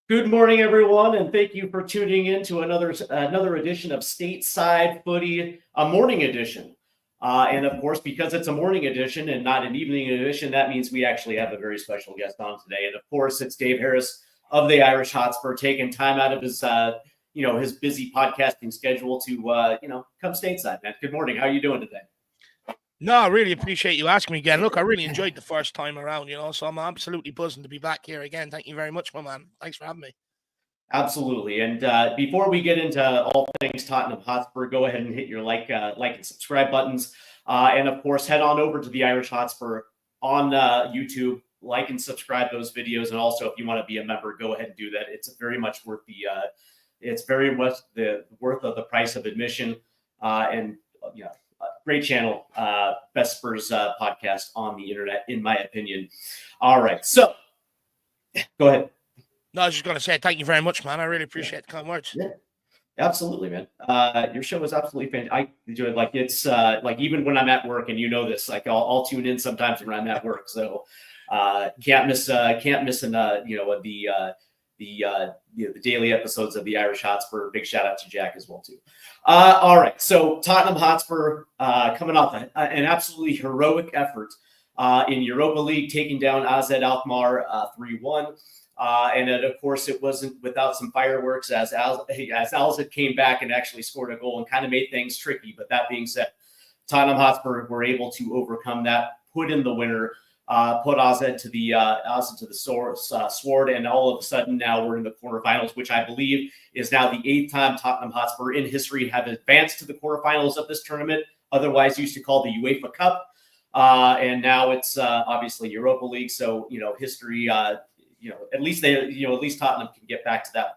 Good morning, everyone, and thank you for tuning in to another edition of Stateside Footy, a morning edition. And of course, because it's a morning edition and not an evening edition, that means we actually have a very special guest on today. And of course, it's Dave Harris of the Irish Hotspur taking time out of his busy podcasting schedule to come stateside. Man, good morning. How are you doing today? No, I really appreciate you asking me again. Look, I really enjoyed the first time around, so I'm absolutely buzzing to be back here again. Thank you very much, my man. Thanks for having me. Absolutely. And before we get into all things Tottenham Hotspur, go ahead and hit your like and subscribe buttons. And of course, head on over to the Irish Hotspur on YouTube. Like and subscribe those videos. And also, if you want to be a member, go ahead and do that. It's very much worth the worth of the price of admission. Great channel, best Spurs podcast on the internet, in my opinion. All right, so go ahead. No, I was just going to say thank you very much, man. I really appreciate the kind words. Yeah, absolutely, man. Your show is absolutely fantastic. I enjoy it. Like it's even when I'm at work, and you know this, like I'll tune in sometimes when I'm at work. So can't miss the daily episodes of the Irish Hotspur. Big shout out to Jack as well too. All right, so Tottenham Hotspur coming off an absolutely heroic effort in Europa League, taking down AZ Alkmaar 3-1. And then, of course, it wasn't without some fireworks as Alza came back and actually scored a goal and kind of made things tricky. But that being said, Tottenham Hotspur were able to overcome that, put in the winner, put AZ to the sword, and all of a sudden now we're in the quarterfinals, which I believe is now the 8th time Tottenham Hotspur in history have advanced to the quarterfinals of this tournament, otherwise used to call the UEFA Cup, and now it's obviously Europa League. So history. At least Tottenham can get back to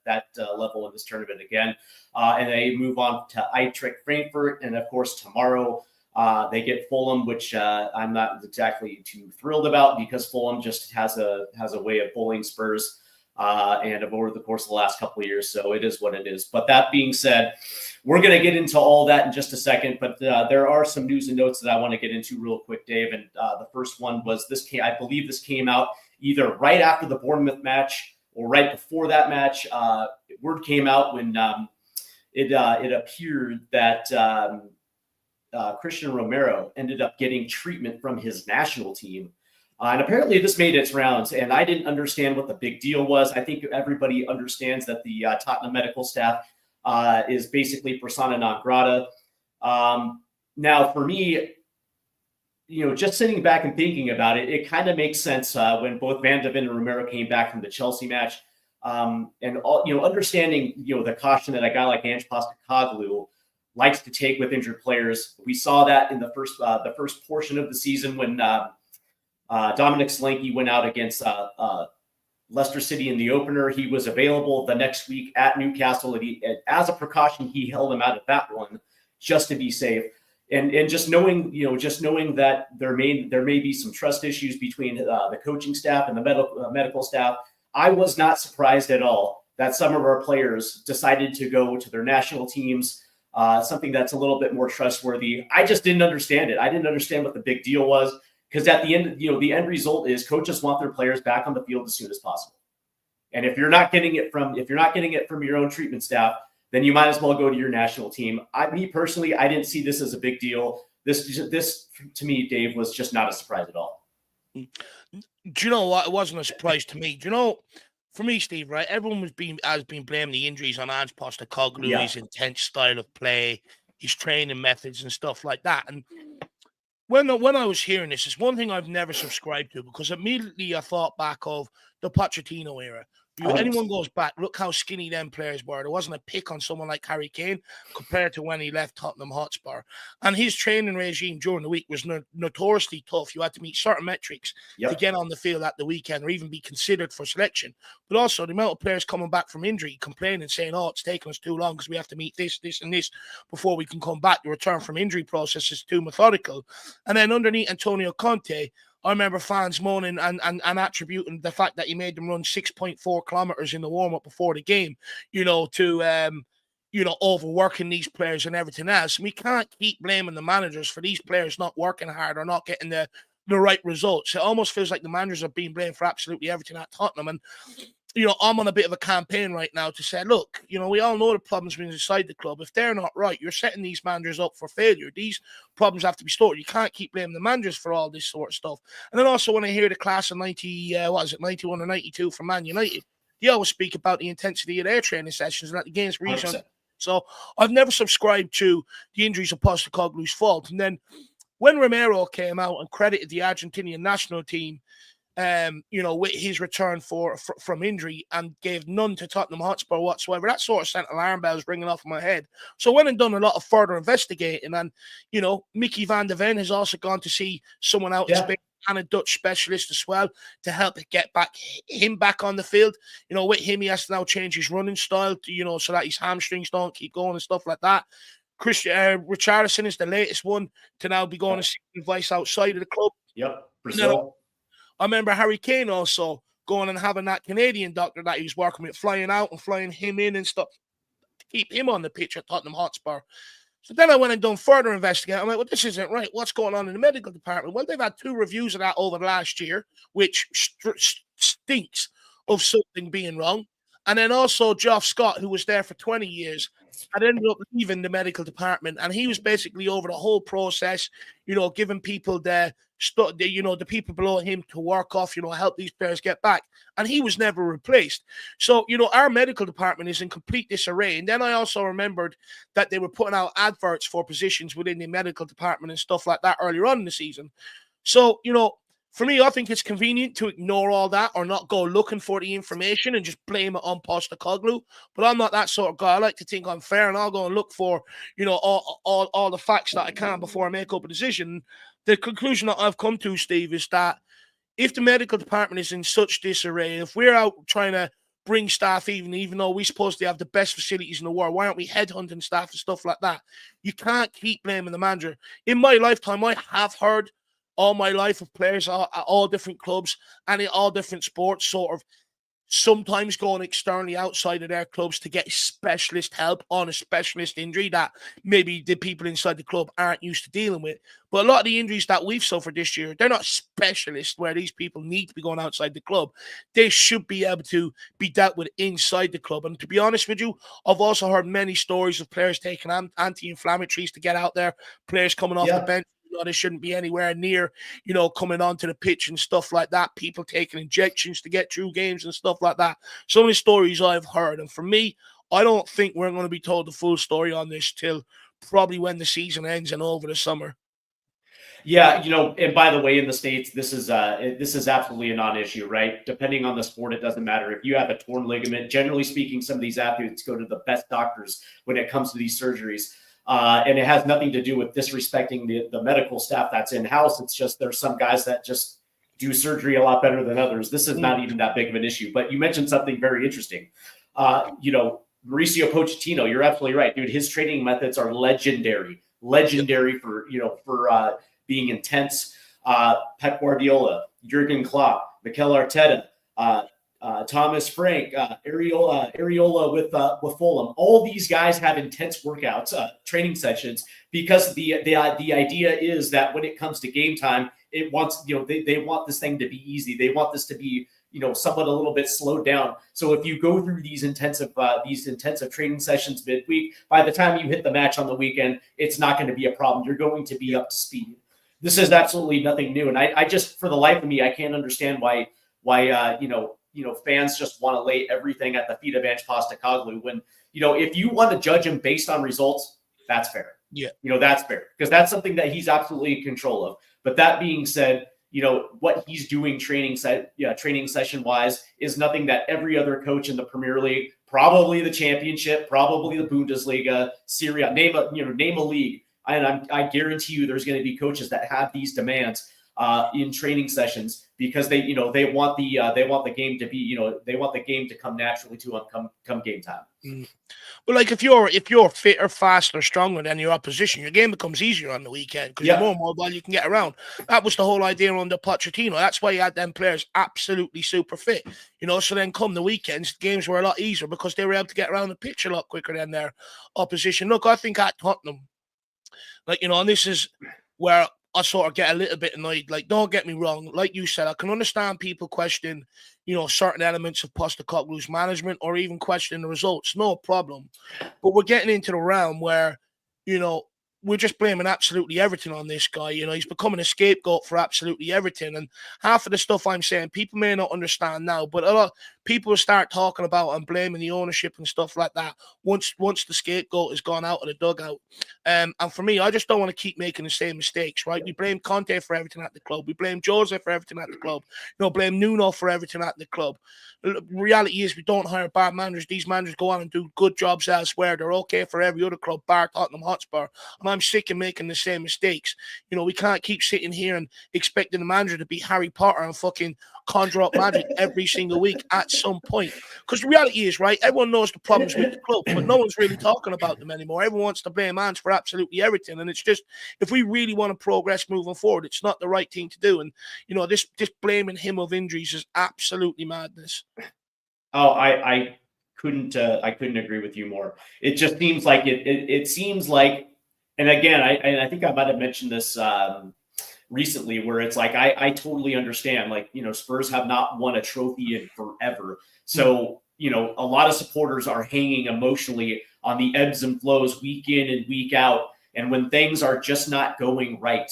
that level in this tournament again, and they move on to Eintracht Frankfurt, and of course tomorrow they get Fulham, which I'm not exactly too thrilled about because Fulham just has a way of bullying Spurs, and over the course of the last couple of years, so it is what it is. But that being said, we're going to get into all that in just a second, but there are some news and notes that I want to get into real quick, Dave. And the first one was I believe this came out either right after the Bournemouth match or right before that match. Word came out when it appeared that Christian Romero ended up getting treatment from his national team. And apparently this made its rounds, and I didn't understand what the big deal was. I think everybody understands that the Tottenham medical staff is basically persona non grata. Now, for me, just sitting back and thinking about it, it kind of makes sense when both Van de Ven and Romero came back from the Chelsea match, and understanding the caution that a guy like Ange Postecoglou likes to take with injured players. We saw that in the first portion of the season when Dominic Solanke went out against Leicester City in the opener. He was available the next week at Newcastle, and as a precaution, he held him out of that one just to be safe. And just knowing that there may be some trust issues between the coaching staff and the medical staff, I was not surprised at all that some of our players decided to go to their national teams, something that's a little bit more trustworthy. I just didn't understand it. I didn't understand what the big deal was, because at the end, the end result is coaches want their players back on the field as soon as possible. And if you're not getting it from your own treatment staff, then you might as well go to your national team. Me personally, I didn't see this as a big deal. This to me, Dave, was just not a surprise at all. Do you know what? It wasn't a surprise to me. Do you know, for me, Steve, right? Everyone has been blaming the injuries on Ange Postecoglou, his intense style of play, his training methods and stuff like that. And when I was hearing this, it's one thing I've never subscribed to, because immediately I thought back of the Pochettino era. Anyone goes back, look how skinny them players were. There wasn't a pick on someone like Harry Kane compared to when he left Tottenham Hotspur. And his training regime during the week was notoriously tough. You had to meet certain metrics to get on the field at the weekend or even be considered for selection. But also the amount of players coming back from injury, complaining, saying, it's taking us too long because we have to meet this, this, and this before we can come back. The return from injury process is too methodical. And then underneath Antonio Conte, I remember fans moaning and attributing the fact that he made them run 6.4 kilometers in the warm-up before the game, to overworking these players and everything else. We can't keep blaming the managers for these players not working hard or not getting the right results. It almost feels like the managers are being blamed for absolutely everything at Tottenham. And I'm on a bit of a campaign right now to say, look, we all know the problems inside the club. If they're not right, you're setting these managers up for failure. These problems have to be sorted. You can't keep blaming the managers for all this sort of stuff. And then also when I hear the class of 91 or 92 from Man United, they always speak about the intensity of their training sessions and that the game's reason. 100%. So I've never subscribed to the injuries of Postecoglou's fault. And then when Romero came out and credited the Argentinian national team, with his return from injury and gave none to Tottenham Hotspur whatsoever, that sort of sent alarm bells ringing off in my head. So I went and done a lot of further investigating, and Mickey van der Ven has also gone to see someone out in Spain and a Dutch specialist as well to help get him back on the field. With him, he has to now change his running style to, so that his hamstrings don't keep going and stuff like that. Richarlison is the latest one to now be going to seek advice outside of the club. Yep, Brazil. I remember Harry Kane also going and having that Canadian doctor that he was working with, flying out and flying him in and stuff to keep him on the pitch at Tottenham Hotspur. So then I went and done further investigating. I'm like, well, this isn't right. What's going on in the medical department? Well, they've had 2 reviews of that over the last year, which stinks of something being wrong. And then also Geoff Scott, who was there for 20 years, had ended up leaving the medical department, and he was basically over the whole process, giving people the people below him to work off, help these players get back. And he was never replaced. So, our medical department is in complete disarray. And then I also remembered that they were putting out adverts for positions within the medical department and stuff like that earlier on in the season. So, for me, I think it's convenient to ignore all that or not go looking for the information and just blame it on Postecoglou. But I'm not that sort of guy. I like to think I'm fair, and I'll go and look for, all the facts that I can before I make up a decision. The conclusion that I've come to, Steve, is that if the medical department is in such disarray, if we're out trying to bring staff even though we're supposed to have the best facilities in the world, why aren't we headhunting staff and stuff like that? You can't keep blaming the manager. In my lifetime, I have heard all my life of players at all different clubs and in all different sports sort of sometimes going externally outside of their clubs to get specialist help on a specialist injury that maybe the people inside the club aren't used to dealing with. But a lot of the injuries that we've suffered this year, they're not specialists where these people need to be going outside the club. They should be able to be dealt with inside the club. And to be honest with you, I've also heard many stories of players taking anti-inflammatories to get out there, players coming off the bench. They shouldn't be anywhere near, coming onto the pitch and stuff like that. People taking injections to get through games and stuff like that. Some of the stories I've heard. And for me, I don't think we're going to be told the full story on this till probably when the season ends and over the summer. Yeah, and by the way, in the States, this is absolutely a non-issue, right? Depending on the sport, it doesn't matter. If you have a torn ligament, generally speaking, some of these athletes go to the best doctors when it comes to these surgeries. And it has nothing to do with disrespecting the medical staff that's in-house. It's just there's some guys that just do surgery a lot better than others. This is not even that big of an issue. But you mentioned something very interesting. Mauricio Pochettino, you're absolutely right, dude. His training methods are legendary for being intense. Pep Guardiola, Jurgen Klopp, Mikel Arteta, Thomas Frank, Areola with Fulham. All these guys have intense workouts, training sessions, because the idea is that when it comes to game time, it wants they want this thing to be easy. They want this to be somewhat a little bit slowed down. So if you go through these intensive training sessions midweek, by the time you hit the match on the weekend, it's not going to be a problem. You're going to be up to speed. This is absolutely nothing new, and I just, for the life of me, I can't understand why fans just want to lay everything at the feet of Ange Postecoglou when, if you want to judge him based on results, that's fair. Yeah. That's fair because that's something that he's absolutely in control of. But that being said, what he's doing training session wise is nothing that every other coach in the Premier League, probably the Championship, probably the Bundesliga, Serie A, name a league. And I guarantee you there's going to be coaches that have these demands in training sessions because they want the game to be, they want the game to come naturally to them come game time. But like if you're fitter, faster, stronger than your opposition, your game becomes easier on the weekend because you're more mobile, you can get around. That was the whole idea under Pochettino. That's why you had them players absolutely super fit. So then come the weekends, games were a lot easier because they were able to get around the pitch a lot quicker than their opposition. Look, I think at Tottenham, and this is where I sort of get a little bit annoyed. Like, don't get me wrong. Like you said, I can understand people question, certain elements of Postecoglou's management or even question the results. No problem. But we're getting into the realm where, you know, we're just blaming absolutely everything on this guy. He's becoming a scapegoat for absolutely everything. And half of the stuff I'm saying, people may not understand now, but a lot people will start talking about and blaming the ownership and stuff like that once the scapegoat has gone out of the dugout. And for me, I just don't want to keep making the same mistakes, right? We blame Conte for everything at the club. We blame Jose for everything at the club. Blame Nuno for everything at the club. The reality is we don't hire bad managers. These managers go on and do good jobs elsewhere. They're okay for every other club, bar Tottenham Hotspur. And I'm sick of making the same mistakes. We can't keep sitting here and expecting the manager to be Harry Potter and fucking conjure up magic every single week at some point. Because the reality is, right, everyone knows the problems with the club, but no one's really talking about them anymore. Everyone wants to blame Ange for absolutely everything. And it's just, if we really want to progress moving forward, it's not the right thing to do. And, this blaming him of injuries is absolutely madness. Oh, I couldn't agree with you more. It just seems like it seems like, and again, I think I might have mentioned this recently, where it's like I totally understand. Like, Spurs have not won a trophy in forever, so a lot of supporters are hanging emotionally on the ebbs and flows week in and week out, and when things are just not going right,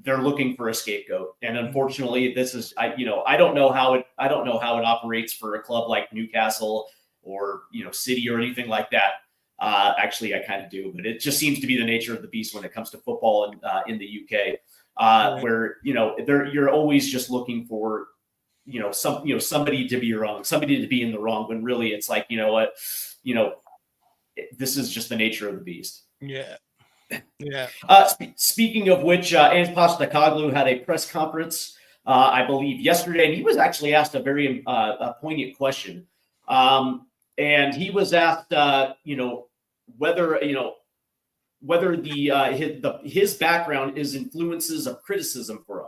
they're looking for a scapegoat. And unfortunately, this is I don't know how it operates for a club like Newcastle or City or anything like that. Actually, I kind of do, but it just seems to be the nature of the beast when it comes to football in the UK, where you're always just looking for somebody to be wrong, somebody to be in the wrong, when really it's like, this is just the nature of the beast. Yeah. Yeah. Speaking of which, Ange Postecoglou had a press conference, I believe, yesterday, and he was actually asked a very poignant question. And he was asked, whether his background is influences of criticism for him.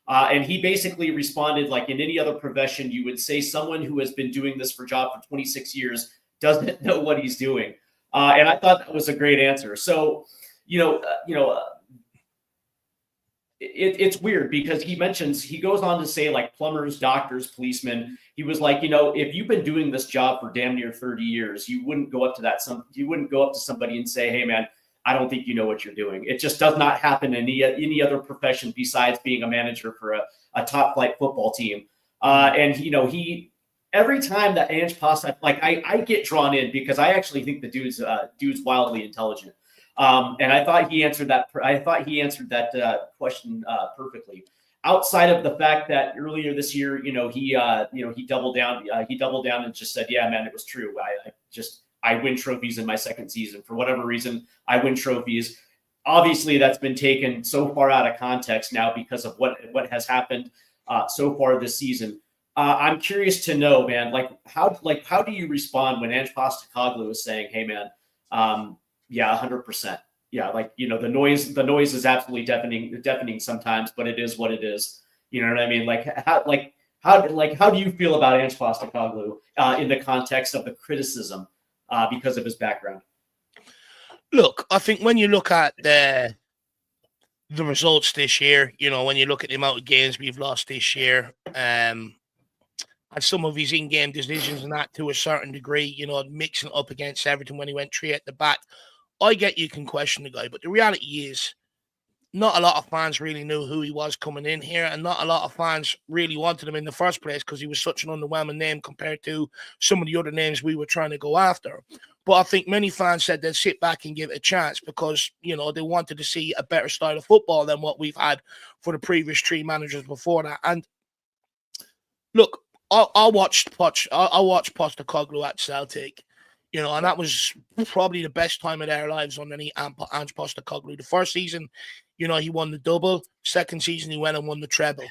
And he basically responded, like in any other profession, you would say someone who has been doing this for 26 years doesn't know what he's doing. And I thought that was a great answer. So, it's weird because he goes on to say, like, plumbers, doctors, policemen. He was like, if you've been doing this job for damn near 30 years, you wouldn't go up to somebody and say, hey man, I don't think you know what you're doing. It just does not happen in any other profession besides being a manager for a top flight football team. And he every time that Ange Postecoglou, like I get drawn in because I actually think the dude's wildly intelligent. And I thought he answered that. Question perfectly. Outside of the fact that earlier this year, he doubled down. He doubled down and just said, "Yeah, man, it was true. I win trophies in my second season. For whatever reason, I win trophies." Obviously, that's been taken so far out of context now because of what has happened so far this season. I'm curious to know, man, how do you respond when Ange Postecoglou is saying, "Hey, man, yeah, 100%. Yeah, the noise is absolutely deafening sometimes, but it is what it is." You know what I mean? How do you feel about Ange Postecoglou in the context of the criticism because of his background? Look, I think when you look at the results this year, when you look at the amount of games we've lost this year, and some of his in-game decisions and that to a certain degree, mixing up against everything when he went 3 at the back, I get you can question the guy, but the reality is not a lot of fans really knew who he was coming in here, and not a lot of fans really wanted him in the first place because he was such an underwhelming name compared to some of the other names we were trying to go after. But I think many fans said they'd sit back and give it a chance because, they wanted to see a better style of football than what we've had for the previous 3 managers before that. And look, I watched Postecoglou at Celtic, and that was probably the best time of their lives under Ange Postecoglou. The first season, he won the double. Second season, he went and won the treble.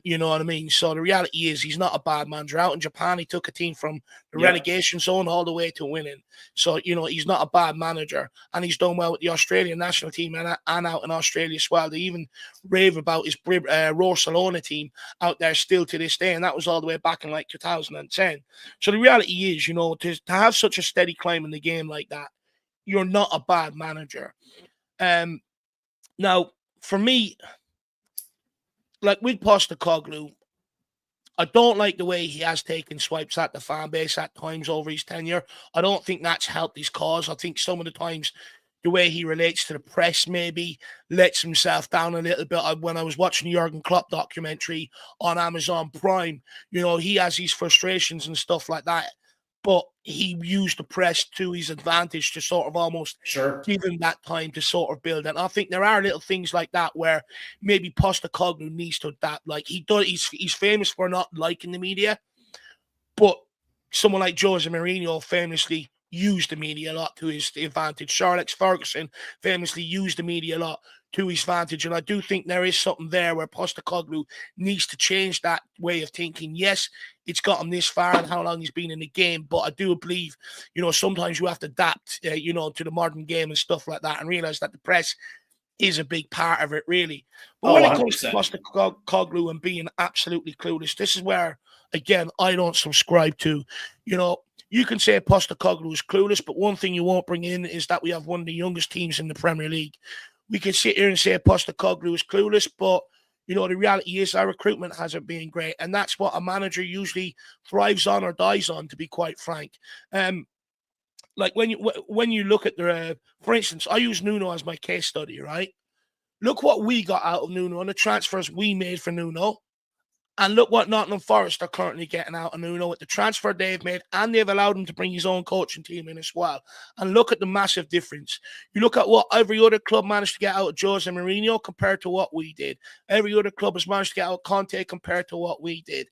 You know what I mean? So the reality is he's not a bad manager. Out in Japan, he took a team from the relegation zone all the way to winning. So, he's not a bad manager. And he's done well with the Australian national team and out in Australia as well. They even rave about his Barcelona team out there still to this day. And that was all the way back in 2010. So the reality is, to have such a steady climb in the game like that, you're not a bad manager. Now, for me, like with Postecoglou, I don't like the way he has taken swipes at the fan base at times over his tenure. I don't think that's helped his cause. I think some of the times the way he relates to the press maybe lets himself down a little bit. When I was watching the Jurgen Klopp documentary on Amazon Prime, he has these frustrations and stuff like that. But he used the press to his advantage to sort of almost give him that time to sort of build. And I think there are little things like that where maybe Postecoglou needs to adapt. Like he's famous for not liking the media, but someone like Jose Mourinho famously used the media a lot to his advantage. Sir Alex Ferguson famously used the media a lot to his advantage. And I do think there is something there where Postecoglou needs to change that way of thinking. Yes, it's got him this far and how long he's been in the game, but I do believe, sometimes you have to adapt, to the modern game and stuff like that and realize that the press is a big part of it, really. But when it comes to Postecoglou and being absolutely clueless, this is where, again, I don't subscribe to. You can say Postecoglou is clueless, but one thing you won't bring in is that we have one of the youngest teams in the Premier League. We can sit here and say Postecoglou is clueless, but the reality is our recruitment hasn't been great, and that's what a manager usually thrives on or dies on, to be quite frank. Like when you look at for instance, I use Nuno as my case study, right? Look what we got out of Nuno and the transfers we made for Nuno. And look what Nottingham Forest are currently getting out of Nuno with the transfer they've made, and they've allowed him to bring his own coaching team in as well. And look at the massive difference. You look at what every other club managed to get out of Jose Mourinho compared to what we did. Every other club has managed to get out of Conte compared to what we did.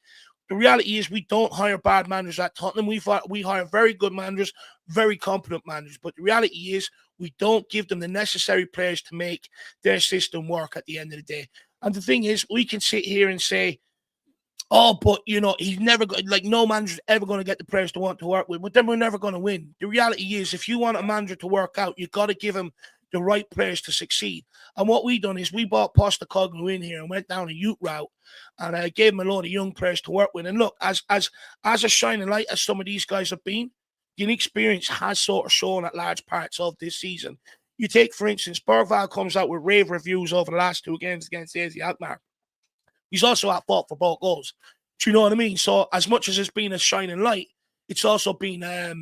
The reality is we don't hire bad managers at Tottenham. We hire very good managers, very competent managers. But the reality is we don't give them the necessary players to make their system work at the end of the day. And the thing is, we can sit here and say, oh, but, he's never no manager's ever going to get the players to want to work with, but then we're never going to win. The reality is, if you want a manager to work out, you've got to give him the right players to succeed. And what we done is we bought Postecoglou in here and went down a youth route and gave him a load of young players to work with. And look, as a shining light as some of these guys have been, the inexperience has sort of shown at large parts of this season. You take, for instance, Bergvall comes out with rave reviews over the last two games against AZ Alkmaar. He's also at fault for both goals. Do you know what I mean? So as much as it's been a shining light, it's also been, a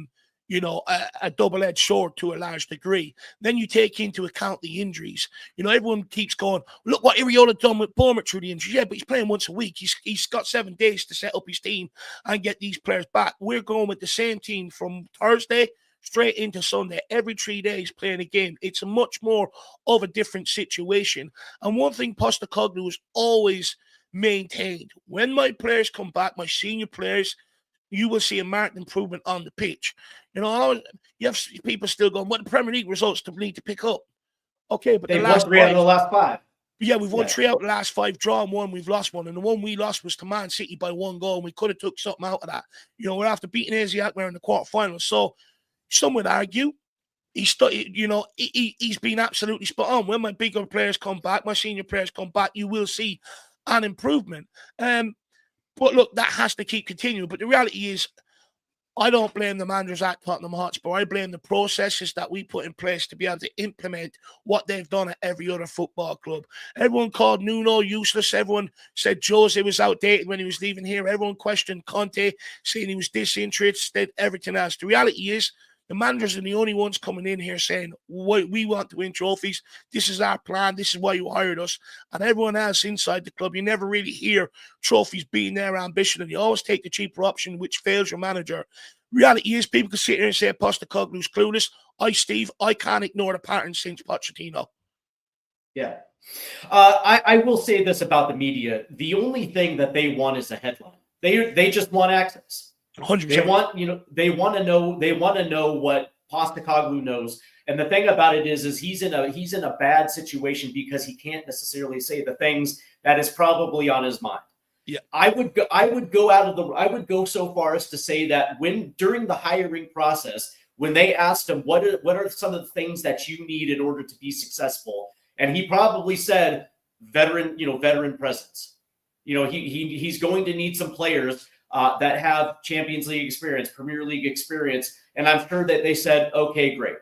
double-edged sword to a large degree. Then you take into account the injuries. Everyone keeps going, look what Iriola done with Bournemouth through the injuries. Yeah, but he's playing once a week. He's got 7 days to set up his team and get these players back. We're going with the same team from Thursday straight into Sunday, every 3 days playing a game. It's a much more of a different situation. And one thing Postecoglou has always maintained, when my players come back, my senior players, you will see a marked improvement on the pitch. You have people still going, what the Premier League results to need to pick up. Okay, but they've won 3 out of the last 5. Yeah, we've won 3 out of the last 5, drawn 1, we've lost 1. And the one we lost was to Man City by 1 goal, and we could have took something out of that. We're after beating AZ Alkmaar in the quarterfinals. So some would argue he's been absolutely spot on. When my bigger players come back, my senior players come back, you will see an improvement. But look, that has to keep continuing. But the reality is, I don't blame the managers at Tottenham Hotspur. I blame the processes that we put in place to be able to implement what they've done at every other football club. Everyone called Nuno useless. Everyone said Jose was outdated when he was leaving here. Everyone questioned Conte, saying he was disinterested, everything else. The reality is, the managers are the only ones coming in here saying, we want to win trophies. This is our plan. This is why you hired us. And everyone else inside the club, you never really hear trophies being their ambition. And you always take the cheaper option, which fails your manager. Reality is, people can sit here and say Postecoglou's clueless. Steve, I can't ignore the pattern since Pochettino. Yeah. I will say this about the media. The only thing that they want is a headline. They just want access. 100%. They want to know what Postecoglou knows. And the thing about it is he's in a bad situation because he can't necessarily say the things that is probably on his mind. Yeah. I would go so far as to say that during the hiring process, when they asked him what are some of the things that you need in order to be successful, and he probably said veteran presence. He's going to need some players that have Champions League experience, Premier League experience. And I'm sure that they said, okay, great.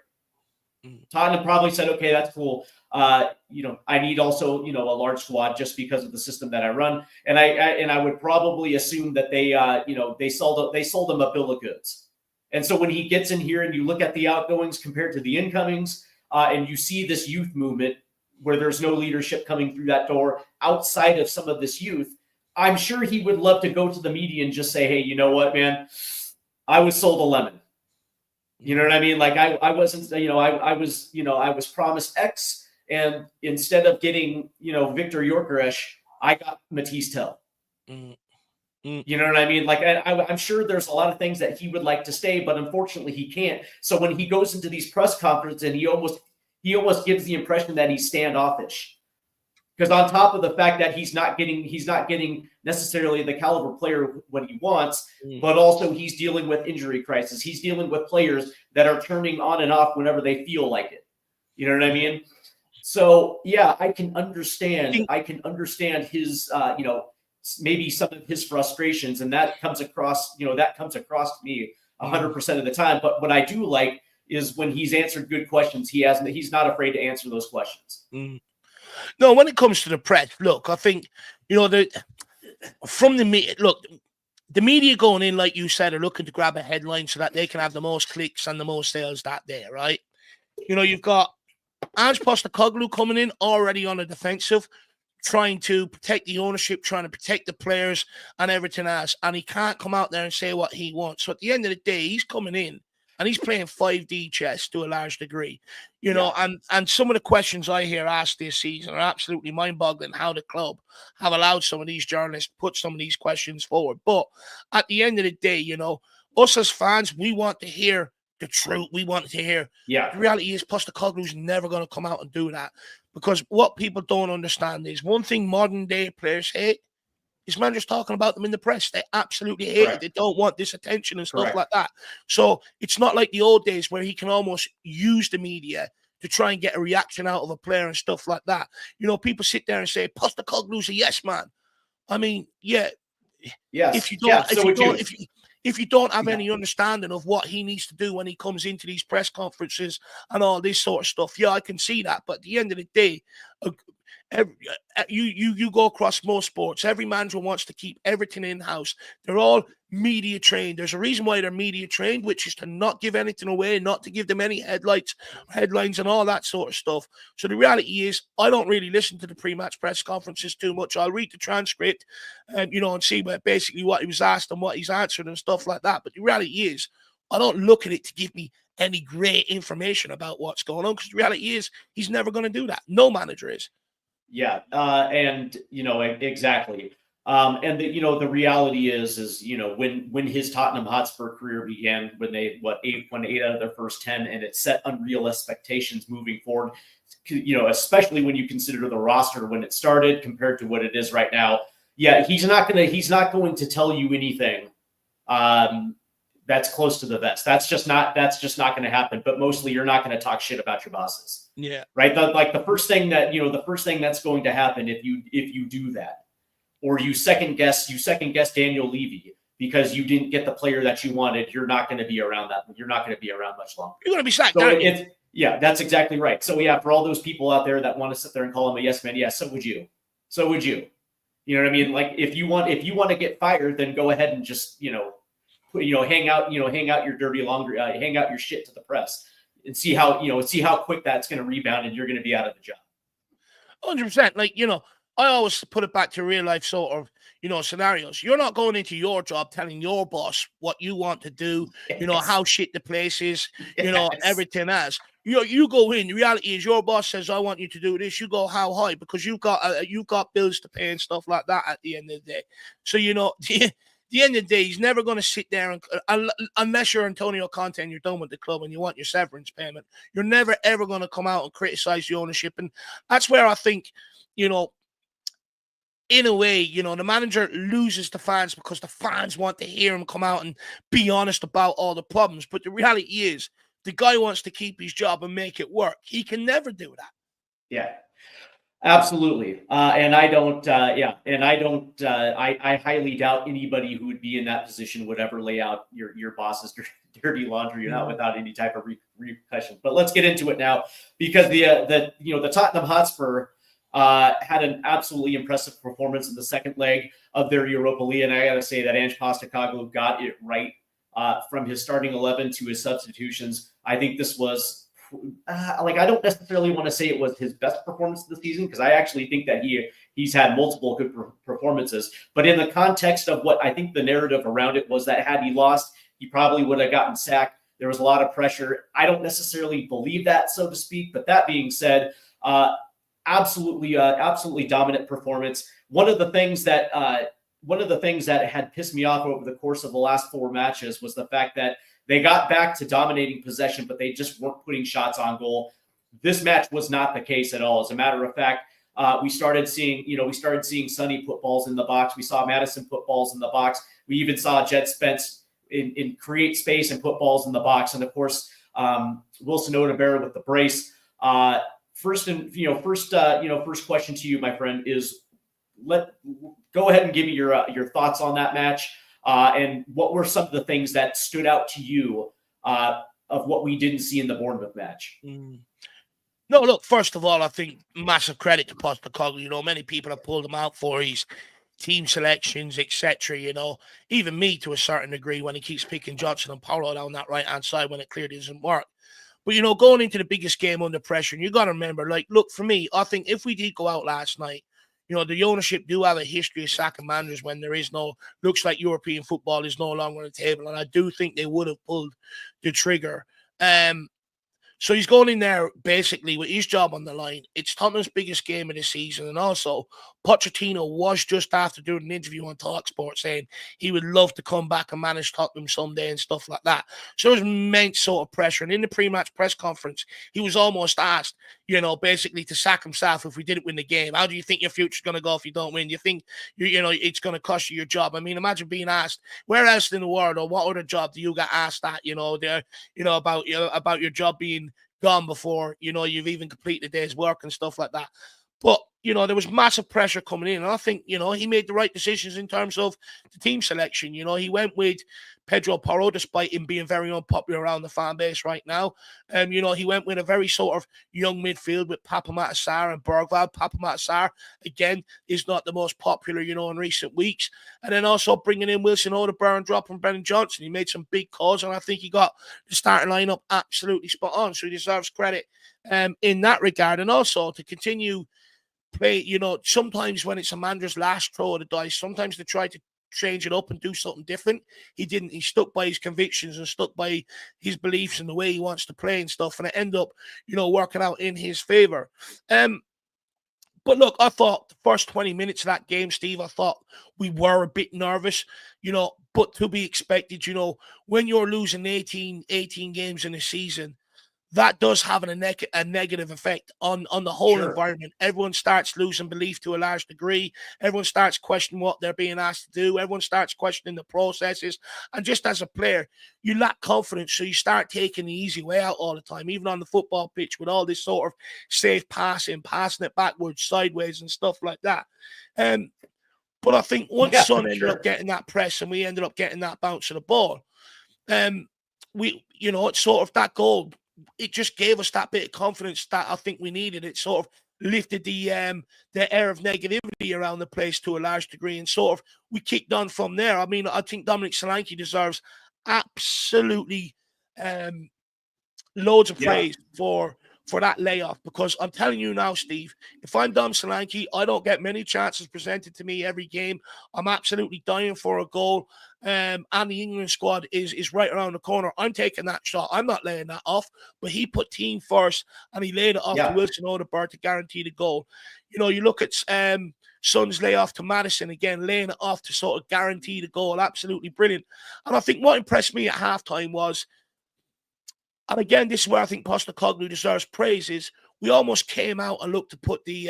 Tottenham probably said, okay, that's cool. I need also, a large squad just because of the system that I run. And I would probably assume that they sold him a bill of goods. And so when he gets in here and you look at the outgoings compared to the incomings, and you see this youth movement where there's no leadership coming through that door outside of some of this youth, I'm sure he would love to go to the media and just say, hey, you know what, man? I was sold a lemon. You know what I mean? Like I wasn't, I was promised X, and instead of getting, Victor Gyökeres, I got Matisse Tell. You know what I mean? Like I'm sure there's a lot of things that he would like to stay, but unfortunately he can't. So when he goes into these press conferences, and he almost gives the impression that he's standoffish. Because on top of the fact that he's not getting necessarily the caliber player what he wants, but also he's dealing with injury crisis. He's dealing with players that are turning on and off whenever they feel like it. You know what I mean? So yeah, I can understand his maybe some of his frustrations, and that comes across to me 100% of the time. But what I do like is when he's answered good questions, he's not afraid to answer those questions. No, when it comes to the press, look, I think, from the media, look, the media going in, like you said, are looking to grab a headline so that they can have the most clicks and the most sales that day, right? You've got Ange Postecoglou coming in already on the defensive, trying to protect the ownership, trying to protect the players and everything else, and he can't come out there and say what he wants. So at the end of the day, he's coming in and he's playing 5D chess to a large degree, and some of the questions I hear asked this season are absolutely mind-boggling, how the club have allowed some of these journalists put some of these questions forward. But at the end of the day, us as fans, we want to hear the truth. We want to hear. Yeah. The reality is Postecoglou's never going to come out and do that, because what people don't understand is one thing modern-day players hate is managers talking about them in the press. They absolutely hate it. They don't want this attention and stuff like that. So it's not like the old days where he can almost use the media to try and get a reaction out of a player and stuff like that. People sit there and say, Postecoglou's a yes man. I mean, yeah. Yes. If you don't have any understanding of what he needs to do when he comes into these press conferences and all this sort of stuff, I can see that. But at the end of the day, you go across most sports, every manager wants to keep everything in-house. They're all media trained. There's a reason why they're media trained, which is to not give anything away, not to give them any headlines and all that sort of stuff. So the reality is, I don't really listen to the pre-match press conferences too much. I'll read the transcript and see basically what he was asked and what he's answered and stuff like that. But the reality is, I don't look at it to give me any great information about what's going on, because the reality is, he's never going to do that. No manager is. Yeah, and exactly. And the reality is when his Tottenham Hotspur career began, when they won 8 out of their first 10, and it set unreal expectations moving forward. Especially when you consider the roster when it started compared to what it is right now. Yeah, he's not going to tell you anything that's close to the vest. That's just not going to happen. But mostly, you're not going to talk shit about your bosses. Yeah. Right. The first thing that's going to happen if you do that, or you second guess Daniel Levy because you didn't get the player that you wanted, you're not going to be around that. You're not going to be around much longer. You're going to be sacked. So yeah, that's exactly right. So yeah, for all those people out there that want to sit there and call him a yes man, yes, so would you. You know what I mean? Like if you want to get fired, then go ahead and just hang out your dirty laundry, hang out your shit to the press. And see how quick that's going to rebound, and you're going to be out of the job. 100%. I always put it back to real life sort of, scenarios. You're not going into your job telling your boss what you want to do, how shit the place is, everything else. You go in. The reality is, your boss says, "I want you to do this." You go, "How high?" Because you've got bills to pay and stuff like that. At the end of the day, so the end of the day, he's never going to sit there and unless you're Antonio Conte and you're done with the club and you want your severance payment, you're never, ever going to come out and criticize the ownership. And that's where I think, in a way, the manager loses the fans because the fans want to hear him come out and be honest about all the problems. But the reality is, the guy wants to keep his job and make it work. He can never do that. Yeah. Absolutely. And I don't, I highly doubt anybody who would be in that position would ever lay out your boss's dirty laundry, not without any type of repercussion. But let's get into it now, because the Tottenham Hotspur had an absolutely impressive performance in the second leg of their Europa League. And I got to say that Ange Postecoglou got it right from his starting 11 to his substitutions. I think this was, I don't necessarily want to say it was his best performance of the season, because I actually think that he's had multiple good performances. But in the context of what I think the narrative around it was, that had he lost, he probably would have gotten sacked. There was a lot of pressure. I don't necessarily believe that, so to speak. But that being said, absolutely dominant performance. One of the things that had pissed me off over the course of the last 4 matches was the fact that they got back to dominating possession, but they just weren't putting shots on goal. This match was not the case at all. As a matter of fact, we started seeing Sonny put balls in the box. We saw Madison put balls in the box. We even saw Jet Spence in create space and put balls in the box. And of course, Wilson Odobert with the brace. First question to you, my friend, is go ahead and give me your thoughts on that match. And what were some of the things that stood out to you of what we didn't see in the Bournemouth match? No, look, first of all, I think massive credit to Postecoglou. Many people have pulled him out for his team selections, etc. Even me to a certain degree, when he keeps picking Johnson and Paulo down that right-hand side when it clearly doesn't work. But, going into the biggest game under pressure, and you got to remember, look, for me, I think if we did go out last night, the ownership do have a history of sacking managers when there is looks like European football is no longer on the table. And I do think they would have pulled the trigger. So he's going in there basically with his job on the line. It's Tottenham's biggest game of the season. And also, Pochettino was just after doing an interview on TalkSport saying he would love to come back and manage Tottenham someday and stuff like that. So there's immense sort of pressure. And in the pre-match press conference, he was almost asked, basically to sack himself if we didn't win the game. How do you think your future's going to go if you don't win? Do you think, it's going to cost you your job? I mean, imagine being asked, where else in the world or what other job do you get asked that, about your job being gone before, you've even completed a day's work and stuff like that. But, there was massive pressure coming in. And I think, he made the right decisions in terms of the team selection. He went with Pedro Porro, despite him being very unpopular around the fan base right now. He went with a very sort of young midfield with Papa Matasar and Bergwald. Papa Matasar, again, is not the most popular, in recent weeks. And then also bringing in Wilson Odobert and dropping Brennan Johnson. He made some big calls, and I think he got the starting lineup absolutely spot on. So he deserves credit in that regard. And also to continue play, sometimes when it's a manager's last throw of the dice, sometimes they try to change it up and do something different. He didn't. He stuck by his convictions and stuck by his beliefs and the way he wants to play and stuff, and it ended up, working out in his favor. But look, I thought the first 20 minutes of that game, Steve, I thought we were a bit nervous, but to be expected. When you're losing 18 games in a season, that does have a negative effect on the whole environment. Everyone starts losing belief to a large degree. Everyone starts questioning what they're being asked to do. Everyone starts questioning the processes. And just as a player, you lack confidence, so you start taking the easy way out all the time, even on the football pitch with all this sort of safe passing it backwards, sideways and stuff like that. But I think once Son ended up getting that press and we ended up getting that bounce of the ball, it's sort of that goal. It just gave us that bit of confidence that I think we needed. It sort of lifted the air of negativity around the place to a large degree, and sort of we kicked on from there. I mean, I think Dominic Solanke deserves absolutely loads of praise for that layoff, because I'm telling you now, Steve, if I'm Dom Solanke, I don't get many chances presented to me every game. I'm absolutely dying for a goal. And the England squad is right around the corner. I'm taking that shot. I'm not laying that off. But he put team first, and he laid it off to Wilson Odobert to guarantee the goal. You look at Son's layoff to Madison, again, laying it off to sort of guarantee the goal. Absolutely brilliant. And I think what impressed me at halftime was, and again, this is where I think Postecoglou deserves praise, is we almost came out and looked to put the,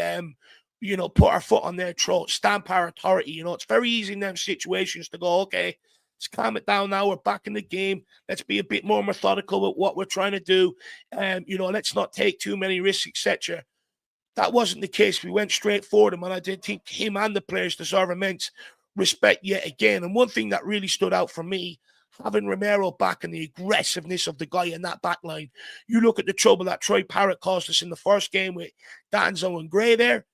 put our foot on their throat, stamp our authority. It's very easy in them situations to go, okay, let's calm it down now. We're back in the game. Let's be a bit more methodical with what we're trying to do. Let's not take too many risks, etc. that wasn't the case. We went straight for them, and I did think him and the players deserve immense respect yet again. And one thing that really stood out for me, having Romero back and the aggressiveness of the guy in that back line. You look at the trouble that Troy Parrott caused us in the first game with Danzo and Gray there.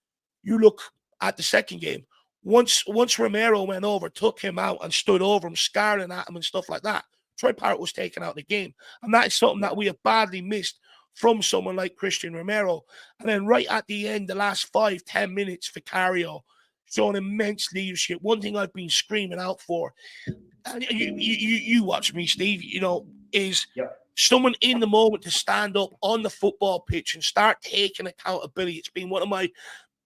You look at the second game. Once Romero went over, took him out and stood over him, scarring at him and stuff like that, Troy Parrott was taken out of the game. And that is something that we have badly missed from someone like Christian Romero. And then right at the end, the last 5-10 minutes, Vicario showing immense leadership. One thing I've been screaming out for, and you watch me, Steve, is someone in the moment to stand up on the football pitch and start taking accountability. It's been one of my